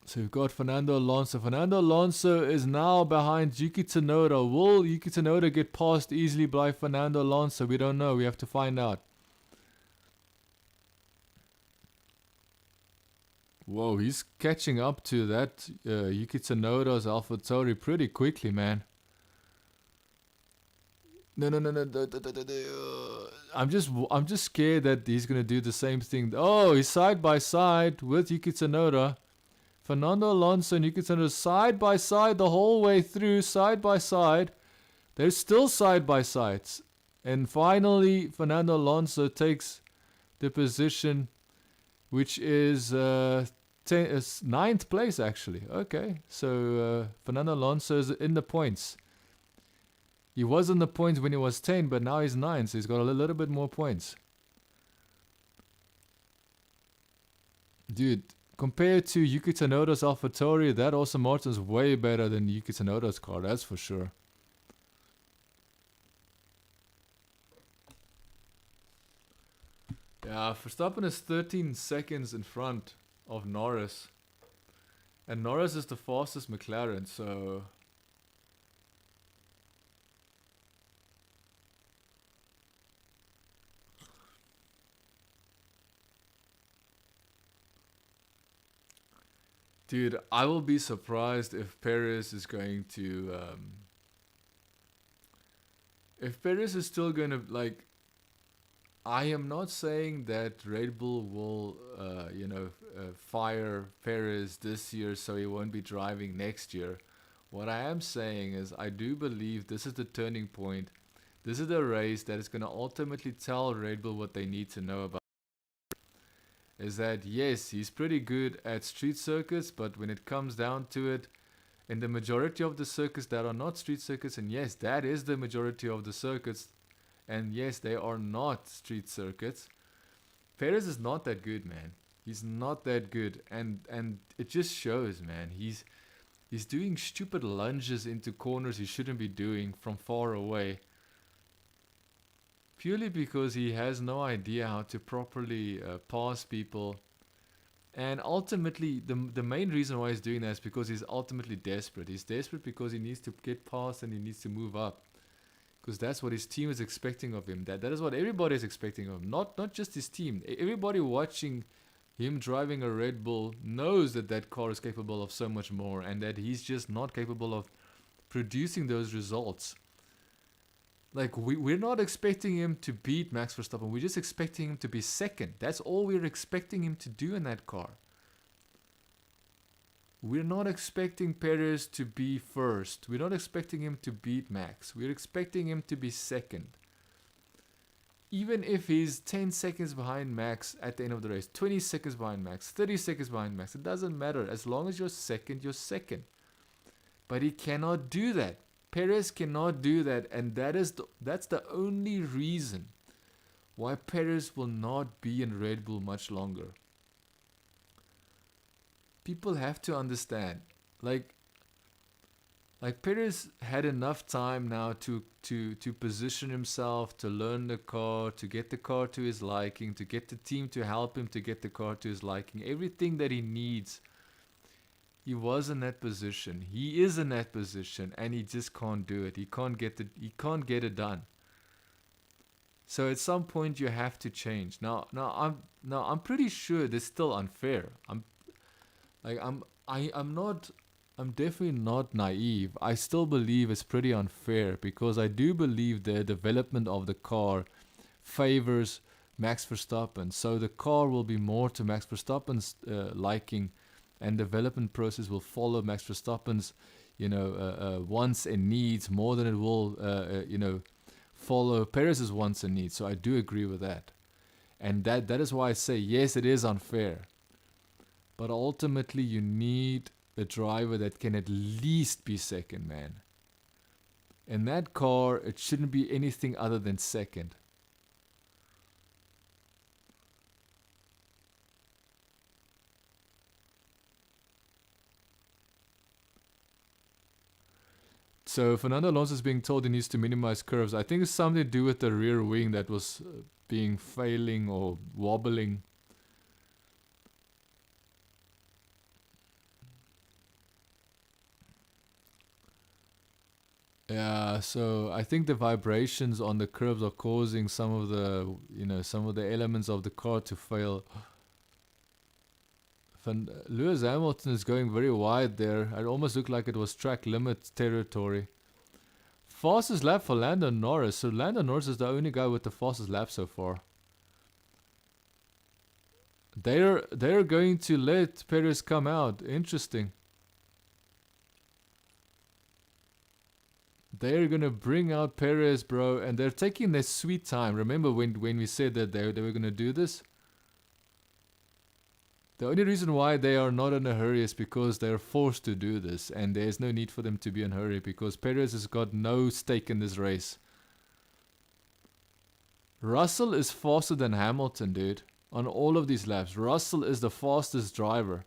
A: So we've got Fernando Alonso. Fernando Alonso is now behind Yuki Tsunoda. Will Yuki Tsunoda get passed easily by Fernando Alonso? We don't know. We have to find out. Whoa, he's catching up to that Yuki Tsunoda's AlphaTauri pretty quickly, man. No, no, no, no. I'm just scared that he's gonna do the same thing. Oh, he's side by side with Yuki Tsunoda. Fernando Alonso and Yuki Tsunoda side by side the whole way through, side by side. They're still side by sides. And finally, Fernando Alonso takes the position, which is ninth place actually. Okay, so Fernando Alonso is in the points. He was in the points when he was 10, but now he's 9, so he's got a little bit more points. Dude, compared to Yuki Tsunoda's AlphaTauri, that Aston Martin is way better than Yuki Tsunoda's car, that's for sure. Yeah, Verstappen is 13 seconds in front of Norris. And Norris is the fastest McLaren, so... Dude, I will be surprised if Perez is going to... if Perez is still going to, like... I am not saying that Red Bull will, fire Perez this year so he won't be driving next year. What I am saying is I do believe this is the turning point. This is the race that is going to ultimately tell Red Bull what they need to know about. Is that yes, he's pretty good at street circuits, but when it comes down to it, in the majority of the circuits that are not street circuits, and yes, that is the majority of the circuits, and yes, they are not street circuits, Perez is not that good, man. He's not that good, and it just shows, man. He's doing stupid lunges into corners he shouldn't be doing from far away. Purely because he has no idea how to properly pass people. And ultimately, the main reason why he's doing that is because he's ultimately desperate. He's desperate because he needs to get past and he needs to move up. Because that's what his team is expecting of him. That is what everybody is expecting of him. Not just his team. Everybody watching him driving a Red Bull knows that that car is capable of so much more. And that he's just not capable of producing those results. Like, we're not expecting him to beat Max Verstappen. We're just expecting him to be second. That's all we're expecting him to do in that car. We're not expecting Perez to be first. We're not expecting him to beat Max. We're expecting him to be second. Even if he's 10 seconds behind Max at the end of the race, 20 seconds behind Max, 30 seconds behind Max, it doesn't matter. As long as you're second, you're second. But he cannot do that. Perez cannot do that, and that's the only reason why Perez will not be in Red Bull much longer. People have to understand, like Perez had enough time now to position himself, to learn the car, to get the car to his liking, to get the team to help him to get the car to his liking, everything that he needs. He was in that position. He is in that position, and he just can't do it. He can't get it done. So at some point you have to change. Now I'm pretty sure this is still unfair. I'm definitely not naive. I still believe it's pretty unfair because I do believe the development of the car favors Max Verstappen. So the car will be more to Max Verstappen's liking. And development process will follow Max Verstappen's, wants and needs more than it will, follow Perez's wants and needs. So I do agree with that, and that is why I say yes, it is unfair. But ultimately, you need a driver that can at least be second, man. In that car, it shouldn't be anything other than second. So Fernando Alonso is being told he needs to minimize curves. I think it's something to do with the rear wing that was failing or wobbling. Yeah, so I think the vibrations on the curves are causing some of the elements of the car to fail. Lewis Hamilton is going very wide there. It almost looked like it was track limit territory. Fastest lap for Lando Norris. So Lando Norris is the only guy with the fastest lap so far. They're going to let Perez come out. Interesting. They're gonna bring out Perez, bro, and they're taking their sweet time. Remember when we said that they were gonna do this? The only reason why they are not in a hurry is because they're forced to do this, and there's no need for them to be in a hurry because Perez has got no stake in this race. Russell is faster than Hamilton, dude. On all of these laps, Russell is the fastest driver.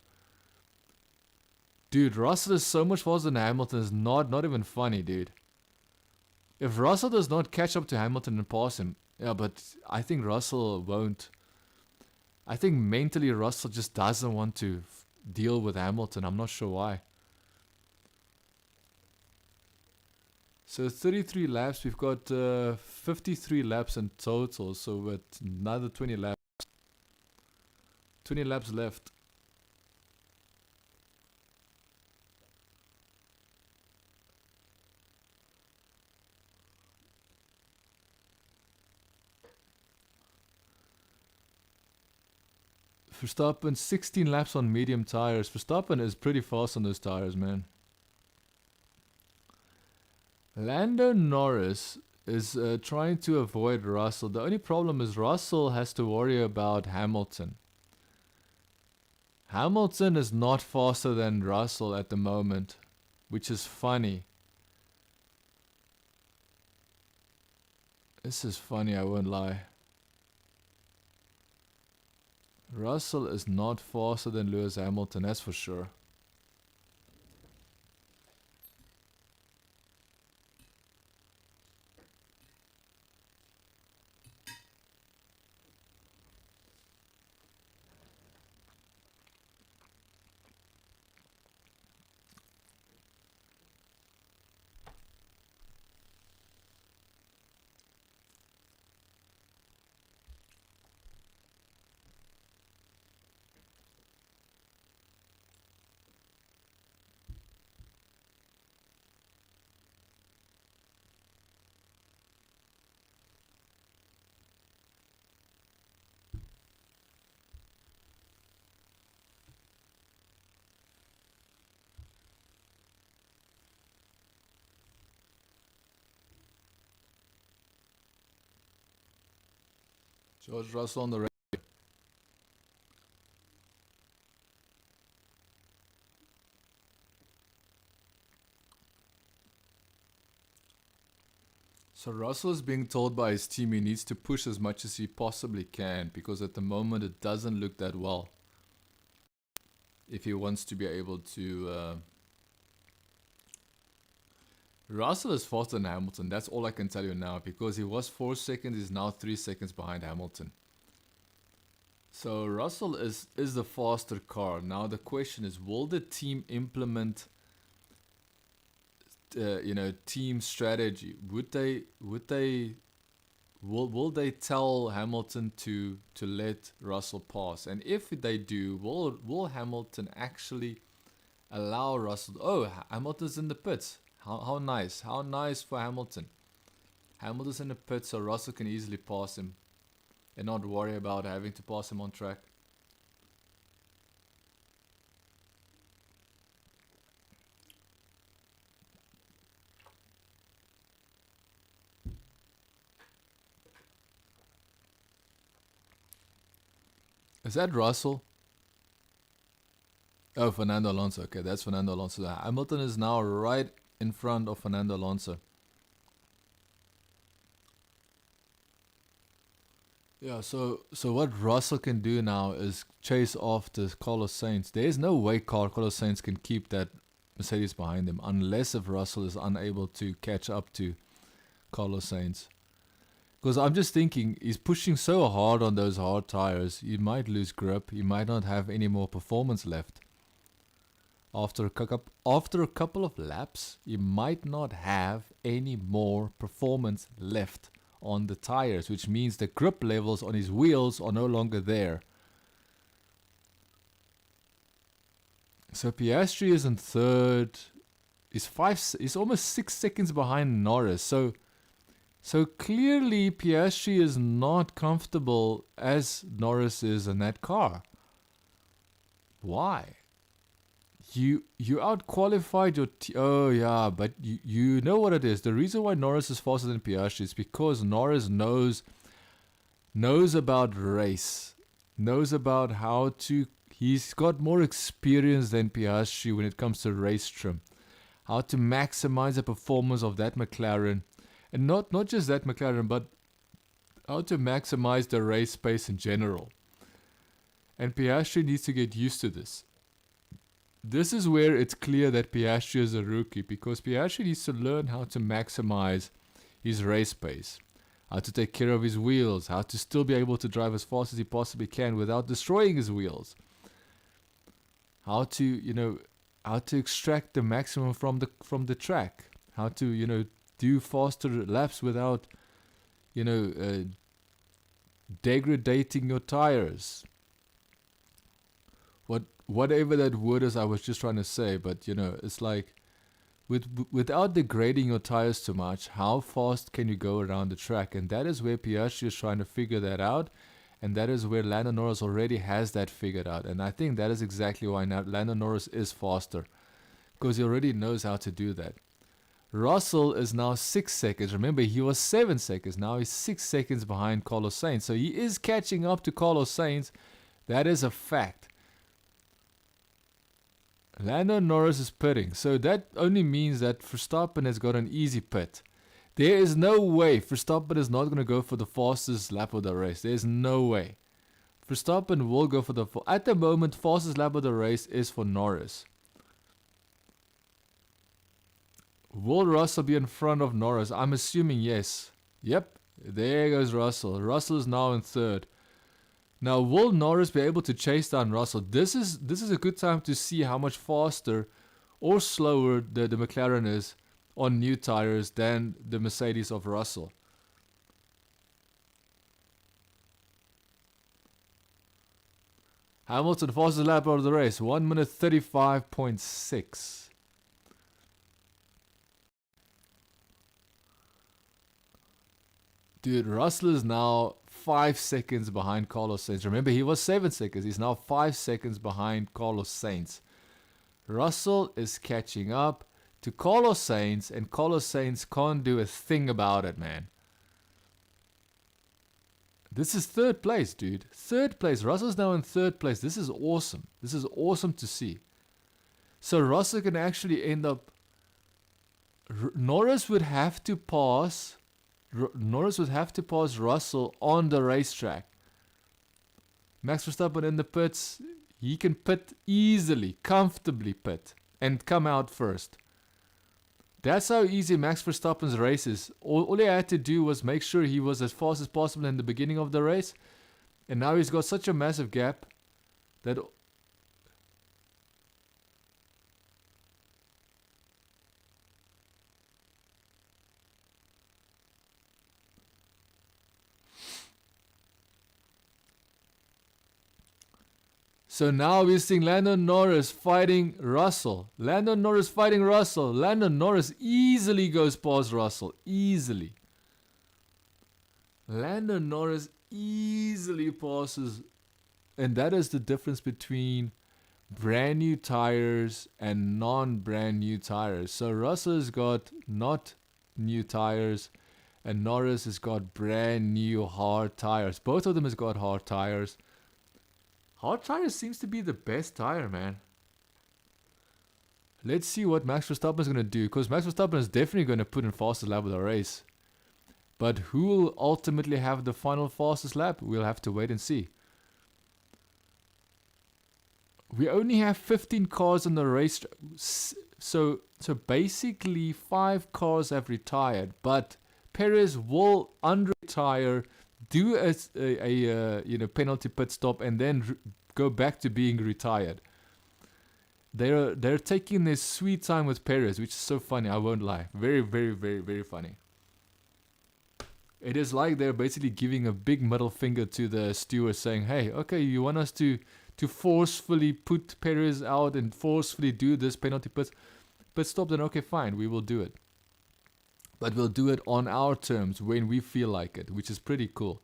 A: Dude, Russell is so much faster than Hamilton. It's not even funny, dude. If Russell does not catch up to Hamilton and pass him, yeah, but I think Russell won't. I think mentally Russell just doesn't want to deal with Hamilton. I'm not sure why. So 33 laps. We've got 53 laps in total. So with another 20 laps. 20 laps left. Verstappen 16 laps on medium tires. Verstappen is pretty fast on those tires, man. Lando Norris is trying to avoid Russell. The only problem is Russell has to worry about Hamilton. Hamilton is not faster than Russell at the moment, which is funny. This is funny, I won't lie. Russell is not faster than Lewis Hamilton, that's for sure. George Russell on the radio. So Russell is being told by his team he needs to push as much as he possibly can because at the moment it doesn't look that well. If he wants to be able to... Russell is faster than Hamilton, that's all I can tell you now, because he was 4 seconds, he's now 3 seconds behind Hamilton. So Russell is the faster car. Now the question is, will the team implement team strategy? Will they tell Hamilton to let Russell pass? And if they do, will Hamilton actually allow Russell? Oh, Hamilton's in the pits. How nice. How nice for Hamilton. Hamilton's in the pits so Russell can easily pass him and not worry about having to pass him on track. Is that Russell? Oh, Fernando Alonso. Okay, that's Fernando Alonso. Hamilton is now right in front of Fernando Alonso. Yeah, so what Russell can do now is chase after Carlos Sainz. There is no way Carlos Sainz can keep that Mercedes behind him unless if Russell is unable to catch up to Carlos Sainz. Because I'm just thinking, he's pushing so hard on those hard tires, he might lose grip, he might not have any more performance left. After a couple of laps, he might not have any more performance left on the tires, which means the grip levels on his wheels are no longer there. So Piastri is in third, He's almost 6 seconds behind Norris. So clearly Piastri is not comfortable as Norris is in that car. Why? You out-qualified your oh yeah, but you know what it is. The reason why Norris is faster than Piastri is because Norris knows about race, knows about how to. He's got more experience than Piastri when it comes to race trim, how to maximize the performance of that McLaren, and not just that McLaren, but how to maximize the race pace in general. And Piastri needs to get used to this. This is where it's clear that Piastri is a rookie, because Piastri needs to learn how to maximize his race pace, how to take care of his wheels, how to still be able to drive as fast as he possibly can without destroying his wheels, how to extract the maximum from the track, how to do faster laps without degrading your tires. Whatever that word is I was just trying to say, but it's like without degrading your tires too much, how fast can you go around the track? And that is where Piastri is trying to figure that out, and that is where Lando Norris already has that figured out. And I think that is exactly why now Lando Norris is faster, because he already knows how to do that. Russell is now 6 seconds. Remember, he was 7 seconds. Now he's 6 seconds behind Carlos Sainz. So he is catching up to Carlos Sainz. That is a fact. Lando Norris is pitting, so that only means that Verstappen has got an easy pit. There is no way Verstappen is not going to go for the fastest lap of the race. There's no way. Verstappen will go for at the moment, fastest lap of the race is for Norris. Will Russell be in front of Norris? I'm assuming yes. Yep, there goes Russell. Russell is now in third. Now, will Norris be able to chase down Russell? This is a good time to see how much faster or slower the McLaren is on new tires than the Mercedes of Russell. Hamilton, fastest lap of the race, 1 minute 35.6. Dude, Russell is now 5 seconds behind Carlos Sainz. Remember, he was 7 seconds. He's now 5 seconds behind Carlos Sainz. Russell is catching up to Carlos Sainz, and Carlos Sainz can't do a thing about it, man. This is third place, dude. Third place. Russell's now in third place. This is awesome. This is awesome to see. So Russell can actually end up... Norris would have to pass Russell on the racetrack. Max Verstappen in the pits, he can pit easily, comfortably pit, and come out first. That's how easy Max Verstappen's race is. All he had to do was make sure he was as fast as possible in the beginning of the race, and now he's got such a massive gap that... So now we're seeing Lando Norris fighting Russell. Lando Norris fighting Russell. Lando Norris easily goes past Russell. Easily. Lando Norris easily passes. And that is the difference between brand new tires and non-brand new tires. So Russell has got not new tires, and Norris has got brand new hard tires. Both of them has got hard tires. Hard tire seems to be the best tire, man. Let's see what Max Verstappen is going to do, because Max Verstappen is definitely going to put in fastest lap of the race. But who will ultimately have the final fastest lap? We'll have to wait and see. We only have 15 cars on the race. So basically 5 cars have retired, but Perez will unretire, do a penalty pit stop, and then go back to being retired. They're taking their sweet time with Perez, which is so funny. I won't lie, very, very, very, very funny. It is like they're basically giving a big middle finger to the steward, saying, "Hey, okay, you want us to forcefully put Perez out and forcefully do this penalty pit? pit stop, then okay, fine, we will do it. But we'll do it on our terms when we feel like it, which is pretty cool.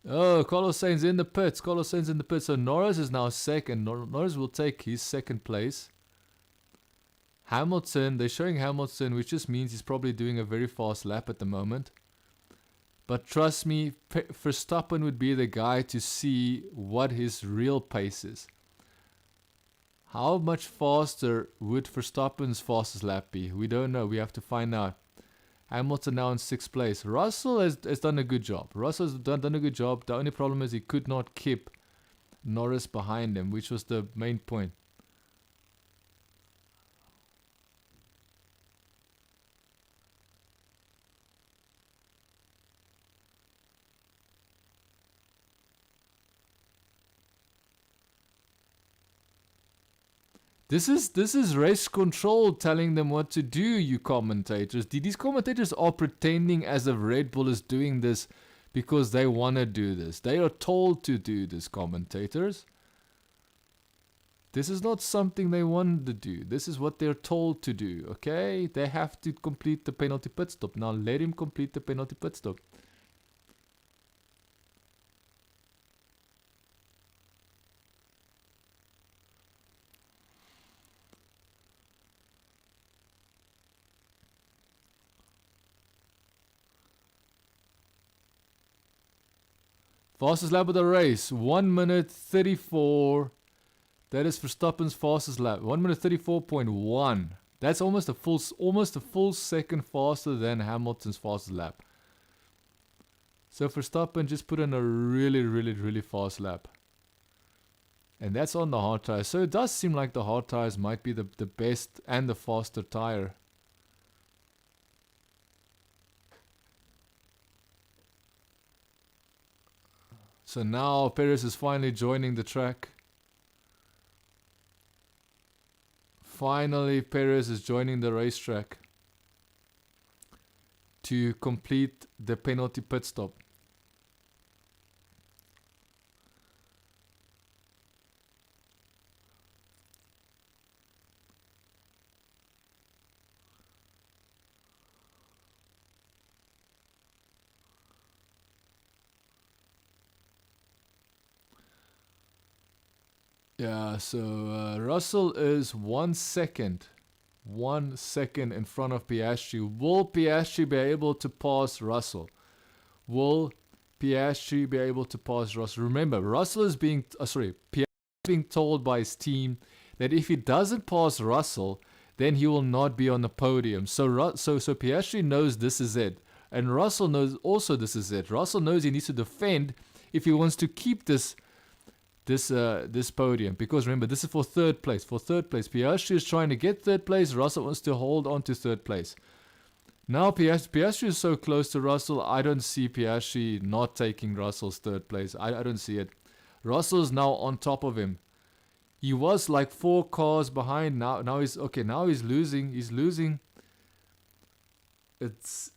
A: Oh, Carlos Sainz in the pits. Carlos Sainz in the pits. So Norris is now second. Norris will take his second place. Hamilton, they're showing Hamilton, which just means he's probably doing a very fast lap at the moment. But trust me, Verstappen would be the guy to see what his real pace is. How much faster would Verstappen's fastest lap be? We don't know. We have to find out. Hamilton now in 6th place. Russell has done a good job. Russell has done a good job. The only problem is he could not keep Norris behind him, which was the main point. This is race control telling them what to do, you commentators. These commentators are pretending as if Red Bull is doing this because they want to do this. They are told to do this, commentators. This is not something they want to do. This is what they're told to do, okay? They have to complete the penalty pit stop. Now let him complete the penalty pit stop. Fastest lap of the race, 1 minute 34. That is Verstappen's fastest lap, 1 minute 34.1. That's almost a full second faster than Hamilton's fastest lap. So Verstappen just put in a really fast lap. And that's on the hard tires. So it does seem like the hard tires might be the best and the faster tire. So now Perez is finally joining the track. Finally, Perez is joining the racetrack to complete the penalty pit stop. Yeah, so Russell is 1 second. 1 second in front of Piastri. Will Piastri be able to pass Russell? Will Piastri be able to pass Russell? Remember, Russell is being, Piastri is being told by his team that if he doesn't pass Russell, then he will not be on the podium. So Piastri knows this is it. And Russell knows also this is it. Russell knows he needs to defend if he wants to keep this podium, because remember, this is for third place. Piastri is trying to get third place. Russell wants to hold on to third place. Now Piastri is so close to Russell. I don't see Piastri not taking Russell's third place. I don't see it. Russell is now on top of him. He was like 4 cars behind. Now he's okay. Now he's losing. It's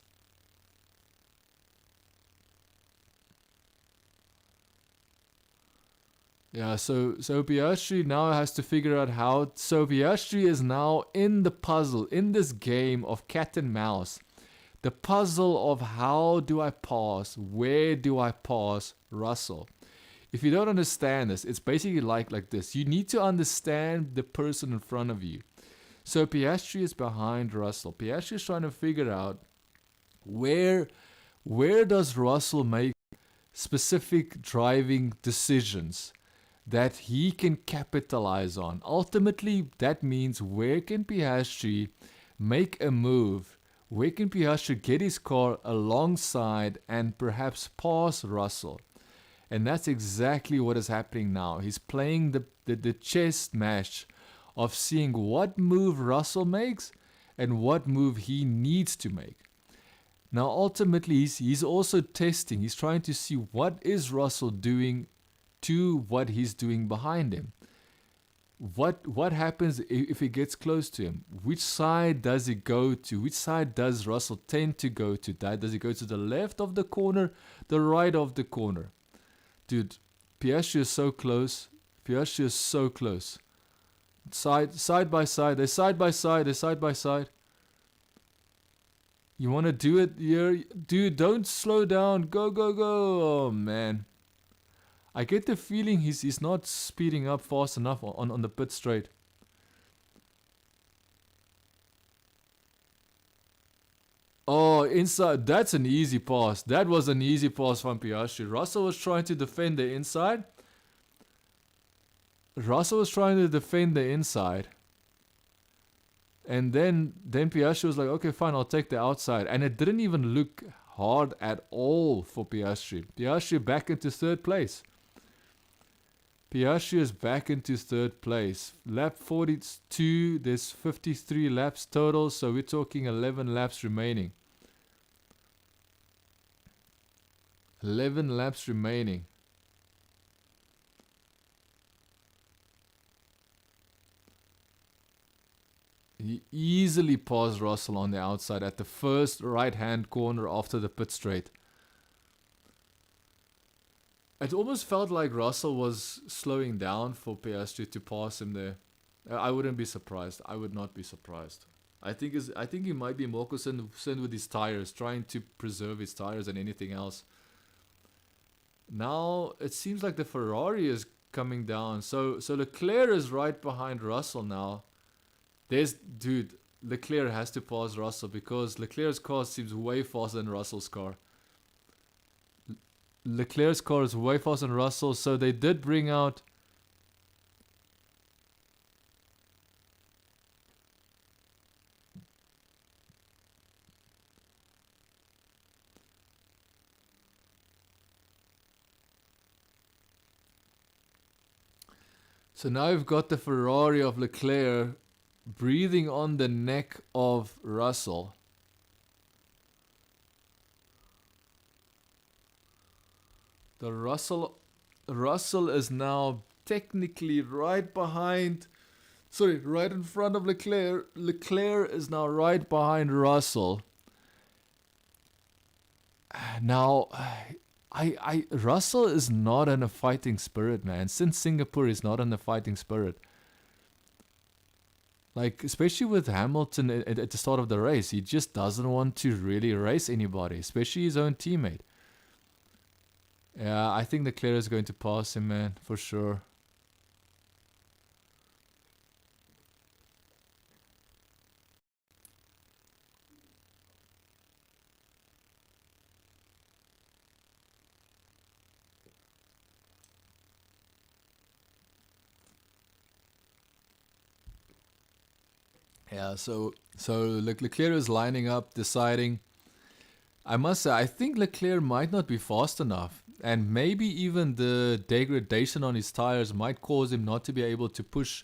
A: yeah, so Piastri now has to figure out how. So Piastri is now in the puzzle, in this game of cat and mouse. The puzzle of how do I pass, where do I pass Russell? If you don't understand this, it's basically like this. You need to understand the person in front of you. So Piastri is behind Russell. Piastri is trying to figure out where does Russell make specific driving decisions that he can capitalize on. Ultimately, that means where can Piastri make a move? Where can Piastri get his car alongside and perhaps pass Russell? And that's exactly what is happening now. He's playing the chess match of seeing what move Russell makes and what move he needs to make. Now, ultimately, he's also testing. He's trying to see what is Russell doing to what he's doing behind him. What happens if he gets close to him? Which side does he go to? Which side does Russell tend to go to? Does he go to the left of the corner, the right of the corner? Dude, Piastri is so close. Piastri is so close. Side by side. They're side by side. They're side by side. You want to do it here? Dude, don't slow down. Go, go, go. Oh, man. I get the feeling he's not speeding up fast enough on the pit straight. Oh, inside. That's an easy pass. That was an easy pass from Piastri. Russell was trying to defend the inside. And then Piastri was like, okay, fine, I'll take the outside. And it didn't even look hard at all for Piastri. Piastri back into third place. Piastri is back into third place. Lap 42, there's 53 laps total, so we're talking 11 laps remaining. 11 laps remaining. He easily passed Russell on the outside at the first right-hand corner after the pit straight. It almost felt like Russell was slowing down for Piastri to pass him there. I wouldn't be surprised. I would not be surprised. I think he might be more concerned with his tires, trying to preserve his tires than anything else. Now it seems like the Ferrari is coming down. So Leclerc is right behind Russell now. Dude, Leclerc has to pass Russell because Leclerc's car seems way faster than Russell's car. Leclerc's car is way faster than Russell, so they did bring out... So now we've got the Ferrari of Leclerc breathing on the neck of Russell. The Russell is now technically right behind, right in front of Leclerc. Leclerc is now right behind Russell. Now, Russell is not in a fighting spirit, man. Since Singapore, he's not in a fighting spirit. Like, especially with Hamilton at the start of the race, he just doesn't want to really race anybody, especially his own teammate. Yeah, I think Leclerc is going to pass him, man, for sure. Yeah, so Leclerc is lining up, deciding. I must say, I think Leclerc might not be fast enough. And maybe even the degradation on his tires might cause him not to be able to push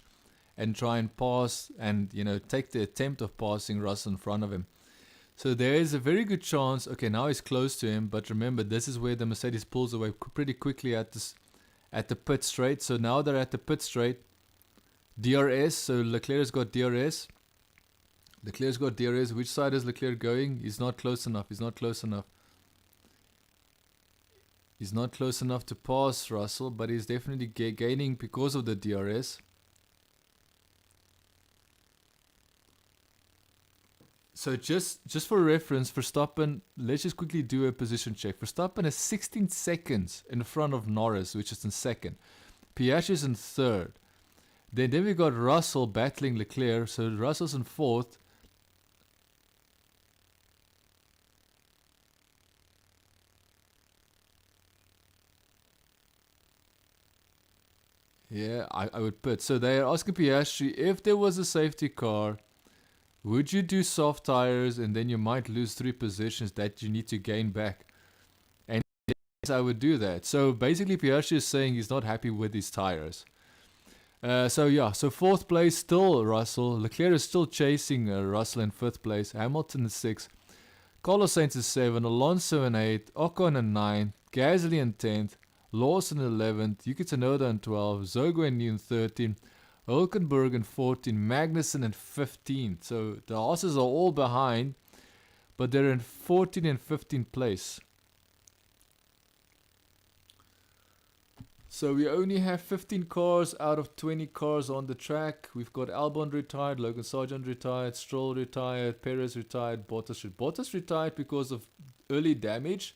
A: and try and pass and, take the attempt of passing Russell in front of him. So there is a very good chance. Okay, now he's close to him. But remember, this is where the Mercedes pulls away pretty quickly at the pit straight. So now they're at the pit straight. DRS. So Leclerc's got DRS. Leclerc's got DRS. Which side is Leclerc going? He's not close enough. He's not close enough. He's not close enough to pass Russell, but he's definitely gaining because of the DRS. So just for reference, Verstappen, let's just quickly do a position check. Verstappen is 16 seconds in front of Norris, which is in second. Piastri is in third. Then we got Russell battling Leclerc, so Russell's in fourth. Yeah, I would put. So they are asking Piastri, if there was a safety car, would you do soft tires and then you might lose 3 positions that you need to gain back? And yes, I would do that. So basically Piastri is saying he's not happy with his tires. So fourth place still Russell. Leclerc is still chasing Russell in fifth place. Hamilton is 6th. Carlos Sainz is 7th. Alonso in 8th. Ocon in 9th. Gasly in 10th. Lawson 11th, Yuki Tsunoda in 12th, Zhou in 13th, Hülkenberg in 14th, Magnussen in 15th. So the horses are all behind, but they're in 14th and 15th place. So we only have 15 cars out of 20 cars on the track. We've got Albon retired, Logan Sargent retired, Stroll retired, Perez retired, Bottas retired because of early damage,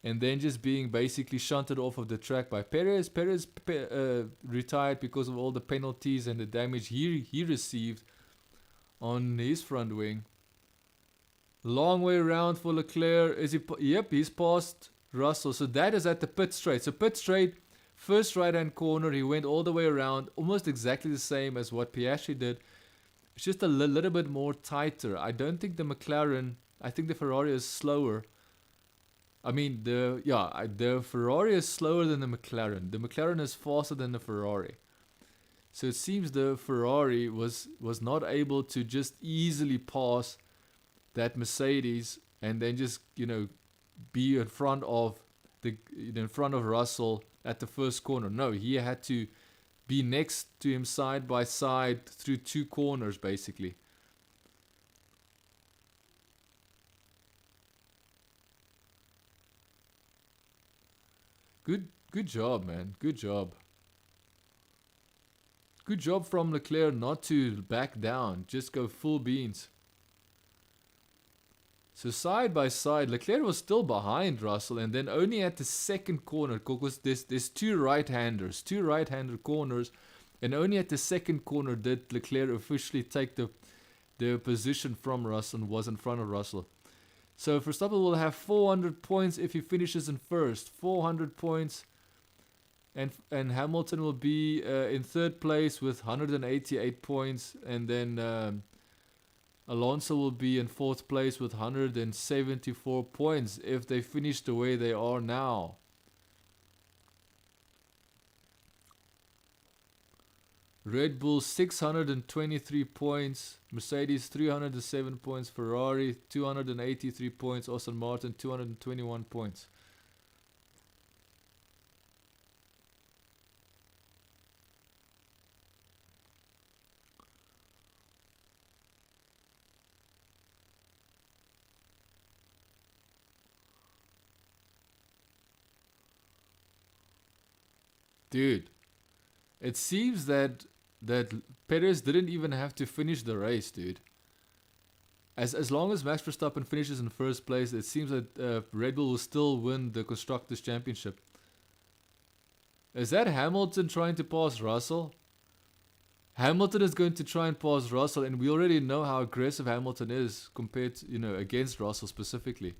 A: and then just being basically shunted off of the track by Perez. Perez retired because of all the penalties and the damage he received on his front wing. Long way around for Leclerc. Is he? Yep, he's passed Russell. So that is at the pit straight. So pit straight, first right-hand corner, he went all the way around, almost exactly the same as what Piastri did. It's just a little bit more tighter. I don't think the McLaren, I think the Ferrari is slower. I mean, the Ferrari is slower than the McLaren. The McLaren is faster than the Ferrari. So it seems the Ferrari was not able to just easily pass that Mercedes and then just, be in front of Russell at the first corner. No, he had to be next to him side by side through two corners basically. Good job, man. Good job. Good job from Leclerc not to back down, just go full beans. So side by side, Leclerc was still behind Russell, and then only at the second corner, because there's two right-hander corners, and only at the second corner did Leclerc officially take the position from Russell and was in front of Russell. So Verstappen will have 400 points if he finishes in first, 400 points, and Hamilton will be in third place with 188 points, and then Alonso will be in fourth place with 174 points if they finish the way they are now. Red Bull 623 points, Mercedes 307 points, Ferrari 283 points, Aston Martin 221 points. Dude, it seems that Perez didn't even have to finish the race, dude. As long as Max Verstappen finishes in first place, it seems that Red Bull will still win the Constructors' Championship. Is that Hamilton trying to pass Russell? Hamilton is going to try and pass Russell, and we already know how aggressive Hamilton is compared to, against Russell specifically.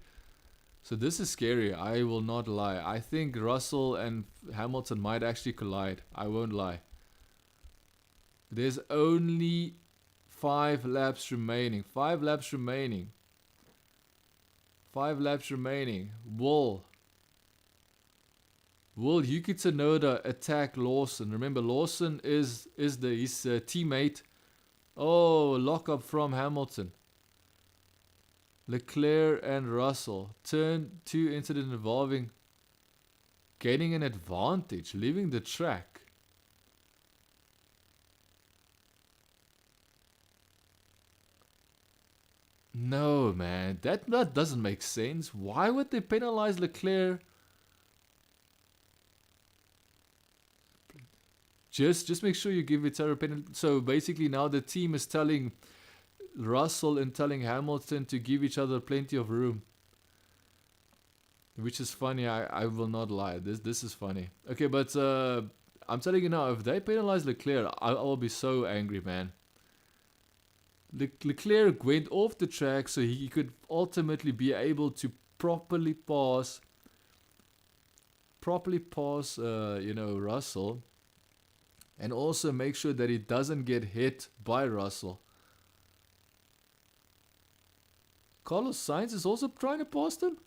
A: So this is scary, I will not lie. I think Russell and Hamilton might actually collide. I won't lie. There's only 5 laps remaining. 5 laps remaining. 5 laps remaining. Will Yuki Tsunoda attack Lawson? Remember, Lawson is his teammate. Oh, lock up from Hamilton. Leclerc and Russell. Turn 2 incident involving gaining an advantage, leaving the track. No, man, that doesn't make sense. Why would they penalize Leclerc? Just make sure you give it a penalty. So basically now the team is telling Russell and telling Hamilton to give each other plenty of room. Which is funny, I will not lie. This is funny. Okay, but I'm telling you now, if they penalize Leclerc, I'll be so angry, man. Leclerc went off the track so he could ultimately be able to properly pass Russell, and also make sure that he doesn't get hit by Russell. Carlos Sainz is also trying to pass him?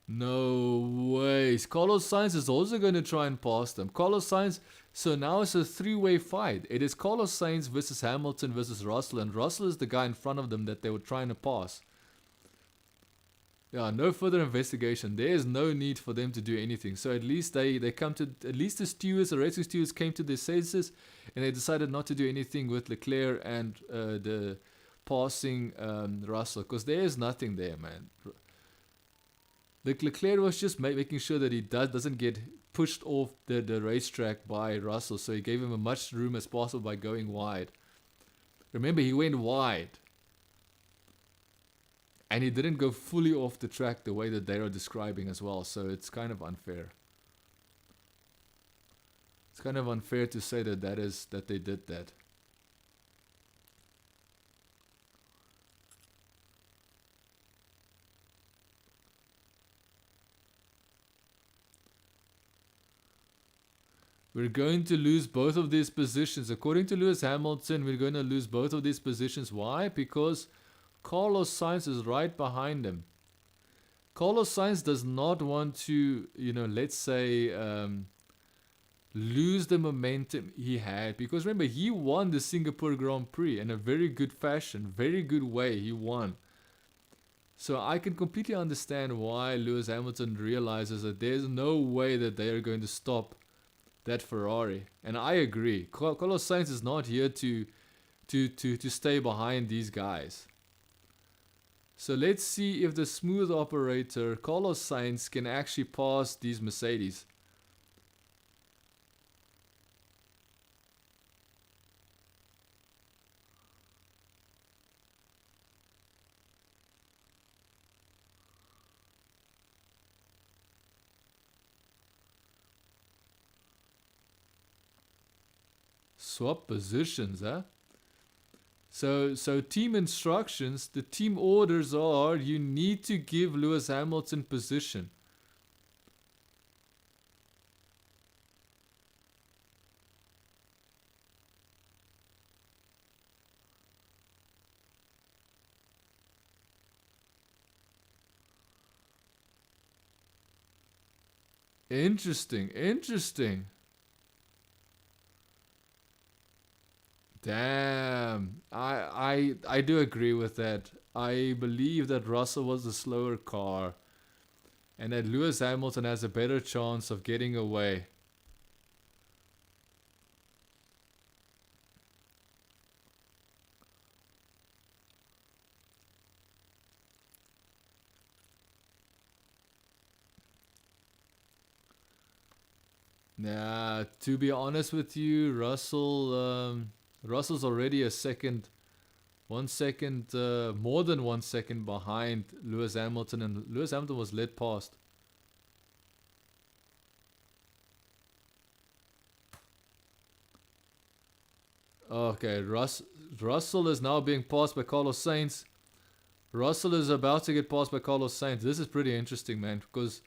A: No way. Carlos Sainz is also going to try and pass them. Carlos Sainz, so now it's a 3-way fight. It is Carlos Sainz versus Hamilton versus Russell, and Russell is the guy in front of them that they were trying to pass. Yeah, no further investigation. There is no need for them to do anything. So at least they come to, at least the racing stewards came to their senses, and they decided not to do anything with Leclerc and the passing Russell, because there is nothing there, man. Leclerc was just making sure that he doesn't get pushed off the racetrack by Russell, so he gave him as much room as possible by going wide. Remember, he went wide. And he didn't go fully off the track the way that they are describing as well, so it's kind of unfair. It's kind of unfair to say that they did that. We're going to lose both of these positions. According to Lewis Hamilton, we're going to lose both of these positions. Why? Because Carlos Sainz is right behind him. Carlos Sainz does not want to, let's say, lose the momentum he had. Because remember, he won the Singapore Grand Prix in a very good fashion, very good way. He won. So I can completely understand why Lewis Hamilton realizes that there's no way that they are going to stop that Ferrari. And I agree. Carlos Sainz is not here to stay behind these guys. So let's see if the smooth operator Carlos Sainz can actually pass these Mercedes. Swap positions, huh? So team instructions, the team orders are you need to give Lewis Hamilton position. Interesting. Damn, I do agree with that. I believe that Russell was the slower car and that Lewis Hamilton has a better chance of getting away. Nah, to be honest with you, Russell's already a second, 1 second, more than 1 second behind Lewis Hamilton, and Lewis Hamilton was led past. Okay, Russell is now being passed by Carlos Sainz. Russell is about to get passed by Carlos Sainz. This is pretty interesting, man, because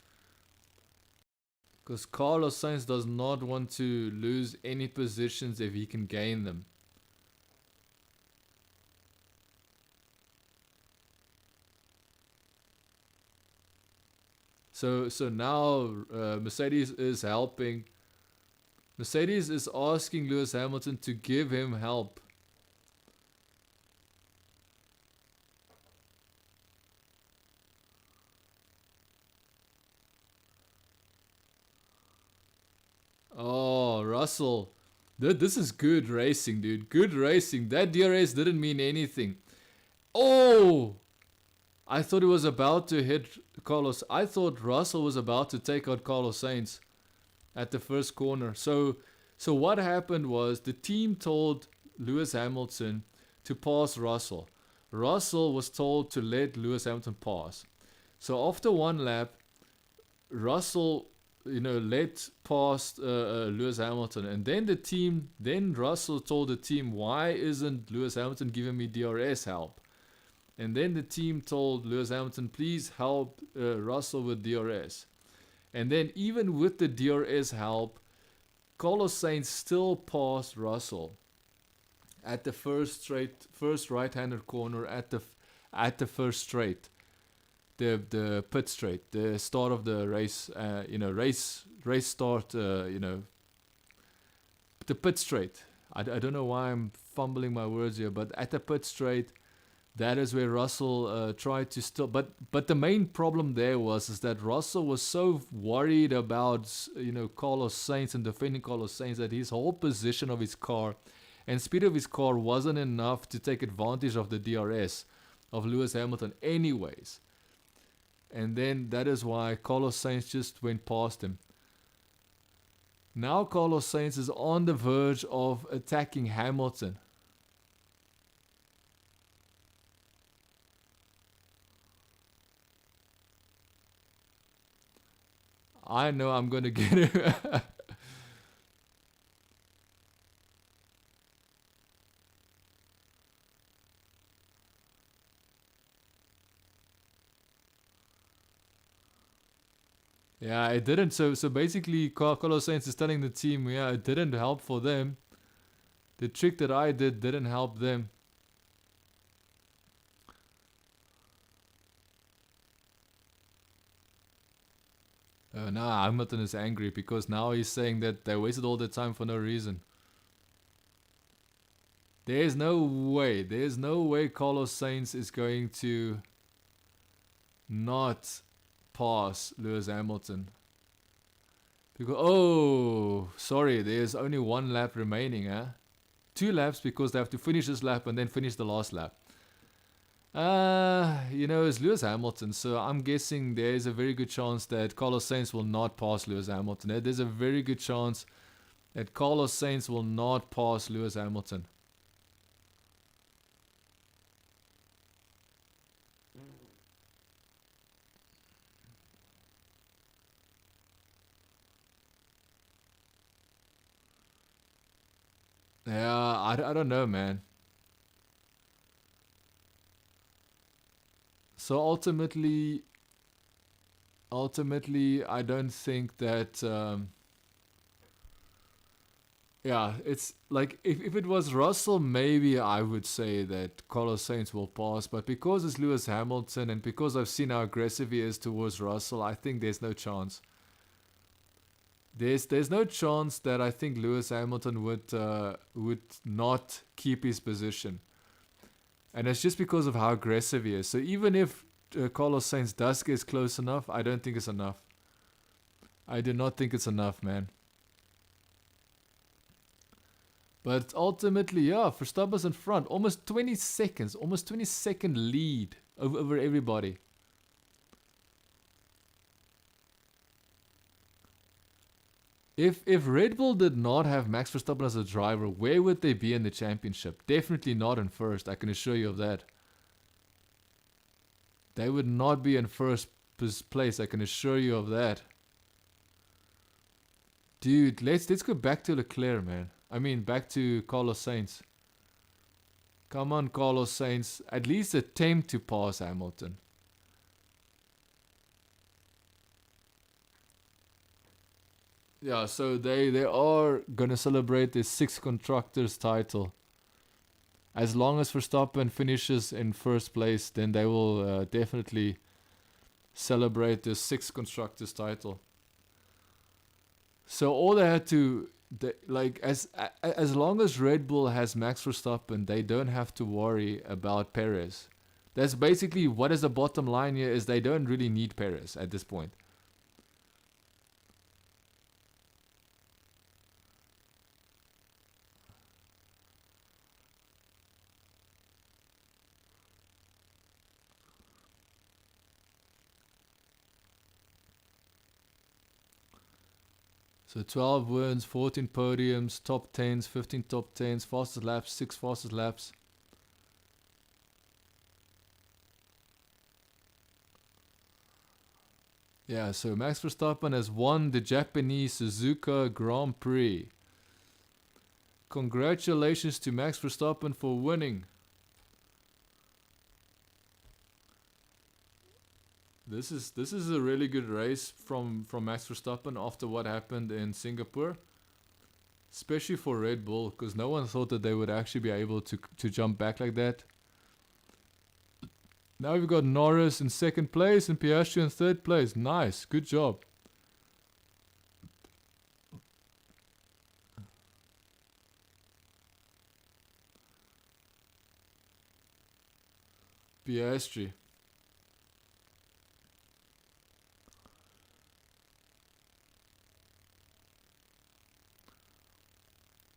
A: Carlos Sainz does not want to lose any positions if he can gain them. So now Mercedes is helping. Mercedes is asking Lewis Hamilton to give him help. Oh, Russell. This is good racing, dude. Good racing. That DRS didn't mean anything. Oh! I thought he was about to hit Carlos. I thought Russell was about to take out Carlos Sainz at the first corner. So what happened was the team told Lewis Hamilton to pass Russell. Russell was told to let Lewis Hamilton pass. So after one lap, Russell, let past Lewis Hamilton, and then Russell told the team, why isn't Lewis Hamilton giving me DRS help? And then the team told Lewis Hamilton, please help Russell with DRS. And then even with the DRS help, Carlos Sainz still passed Russell at the first right-handed corner at the first straight, the pit straight, the start of the race, race start, the pit straight. I don't know why I'm fumbling my words here, but at the pit straight, that is where Russell tried to still, but the main problem there is that Russell was so worried about Carlos Sainz and defending Carlos Sainz that his whole position of his car and speed of his car wasn't enough to take advantage of the DRS of Lewis Hamilton anyways. And then that is why Carlos Sainz just went past him. Now Carlos Sainz is on the verge of attacking Hamilton. I know I'm going to get it. Yeah, it didn't. So basically, Carlos Sainz is telling the team, yeah, it didn't help for them. The trick that I did didn't help them. Now Hamilton is angry because now he's saying that they wasted all their time for no reason. There's no way Carlos Sainz is going to not pass Lewis Hamilton. Because, oh, sorry, there's only one lap remaining, huh? 2 laps because they have to finish this lap and then finish the last lap. It's Lewis Hamilton, so I'm guessing there's a very good chance that Carlos Sainz will not pass Lewis Hamilton. There's a very good chance that Carlos Sainz will not pass Lewis Hamilton. Yeah, I don't know, man. So ultimately, I don't think that. Yeah, it's like if it was Russell, maybe I would say that Carlos Sainz will pass. But because it's Lewis Hamilton and because I've seen how aggressive he is towards Russell, I think there's no chance. There's no chance that I think Lewis Hamilton would not keep his position. And it's just because of how aggressive he is. So even if Carlos Sainz does get close enough, I don't think it's enough. I do not think it's enough, man. But ultimately, yeah, Verstappen's in front. Almost 20 seconds. Almost 20-second lead over everybody. If Red Bull did not have Max Verstappen as a driver, where would they be in the championship? Definitely not in first, I can assure you of that. They would not be in first place, I can assure you of that. Dude, let's go back to Leclerc, man. I mean, back to Carlos Sainz. Come on, Carlos Sainz. At least attempt to pass Hamilton. Yeah, so they are gonna celebrate the 6th constructors title. As long as Verstappen finishes in first place, then they will definitely celebrate the 6th constructors title. So all they had to, as long as Red Bull has Max Verstappen, they don't have to worry about Perez. That's basically what is the bottom line here, is they don't really need Perez at this point. So 12 wins, 14 podiums, top 10s, 15 top 10s, fastest laps, 6 fastest laps. Yeah, so Max Verstappen has won the Japanese Suzuka Grand Prix. Congratulations to Max Verstappen for winning. This is a really good race from Max Verstappen after what happened in Singapore. Especially for Red Bull, because no one thought that they would actually be able to jump back like that. Now we've got Norris in 2nd place and Piastri in 3rd place. Nice, good job. Piastri.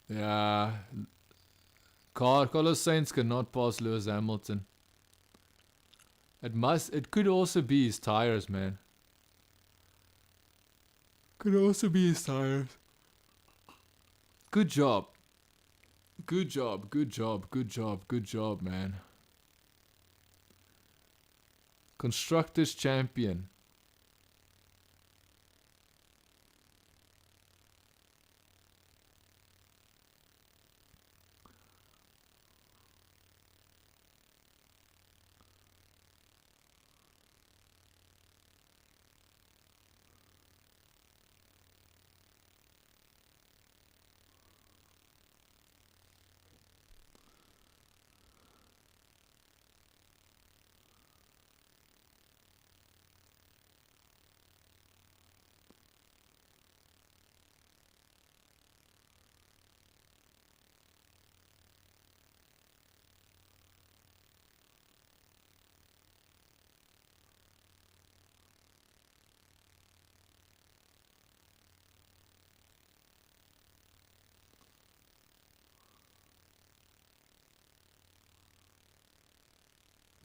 A: Yeah. Carlos Sainz cannot pass Lewis Hamilton. It could also be his tires, man. Could also be his tires. Good job. Good job, good job, good job, good job, man. Constructors champion.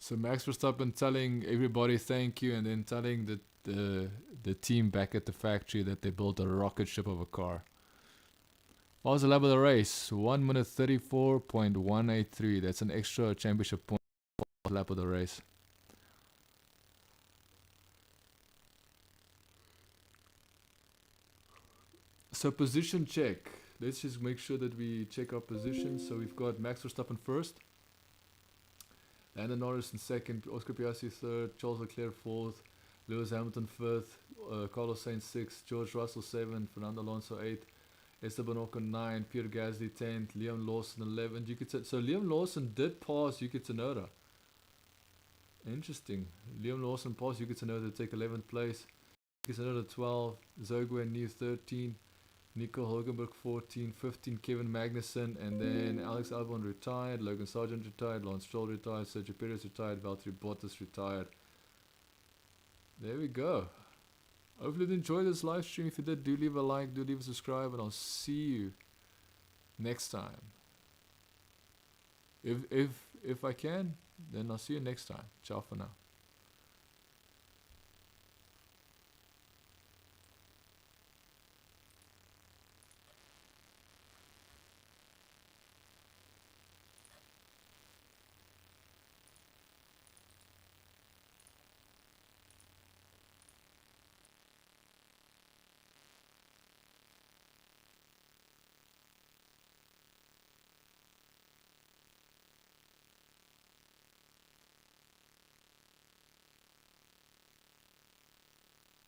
A: So Max Verstappen telling everybody thank you, and then telling the team back at the factory that they built a rocket ship of a car. What was the lap of the race? 1 minute 34.183. That's an extra championship point lap of the race. So position check. Let's just make sure that we check our positions. So we've got Max Verstappen first. Lando Norris in second, Oscar Piastri third, Charles Leclerc fourth, Lewis Hamilton fifth, Carlos Sainz sixth, George Russell seventh, Fernando Alonso eighth, Esteban Ocon 9, Pierre Gasly 10th, Liam Lawson 11th. So Liam Lawson did pass Yuki Tsunoda. Interesting. Liam Lawson passed Yuki Tsunoda to take 11th place. Yuki Tsunoda 12th, Zhou New 13th, Nico Hulkenberg 14, 15 Kevin Magnussen, and then Alex Albon retired, Logan Sargent retired, Lance Stroll retired, Sergio Perez retired, Valtteri Bottas retired. There we go. Hopefully you enjoyed this live stream. If you did, do leave a like, do leave a subscribe, and I'll see you next time. If I can, then I'll see you next time. Ciao for now.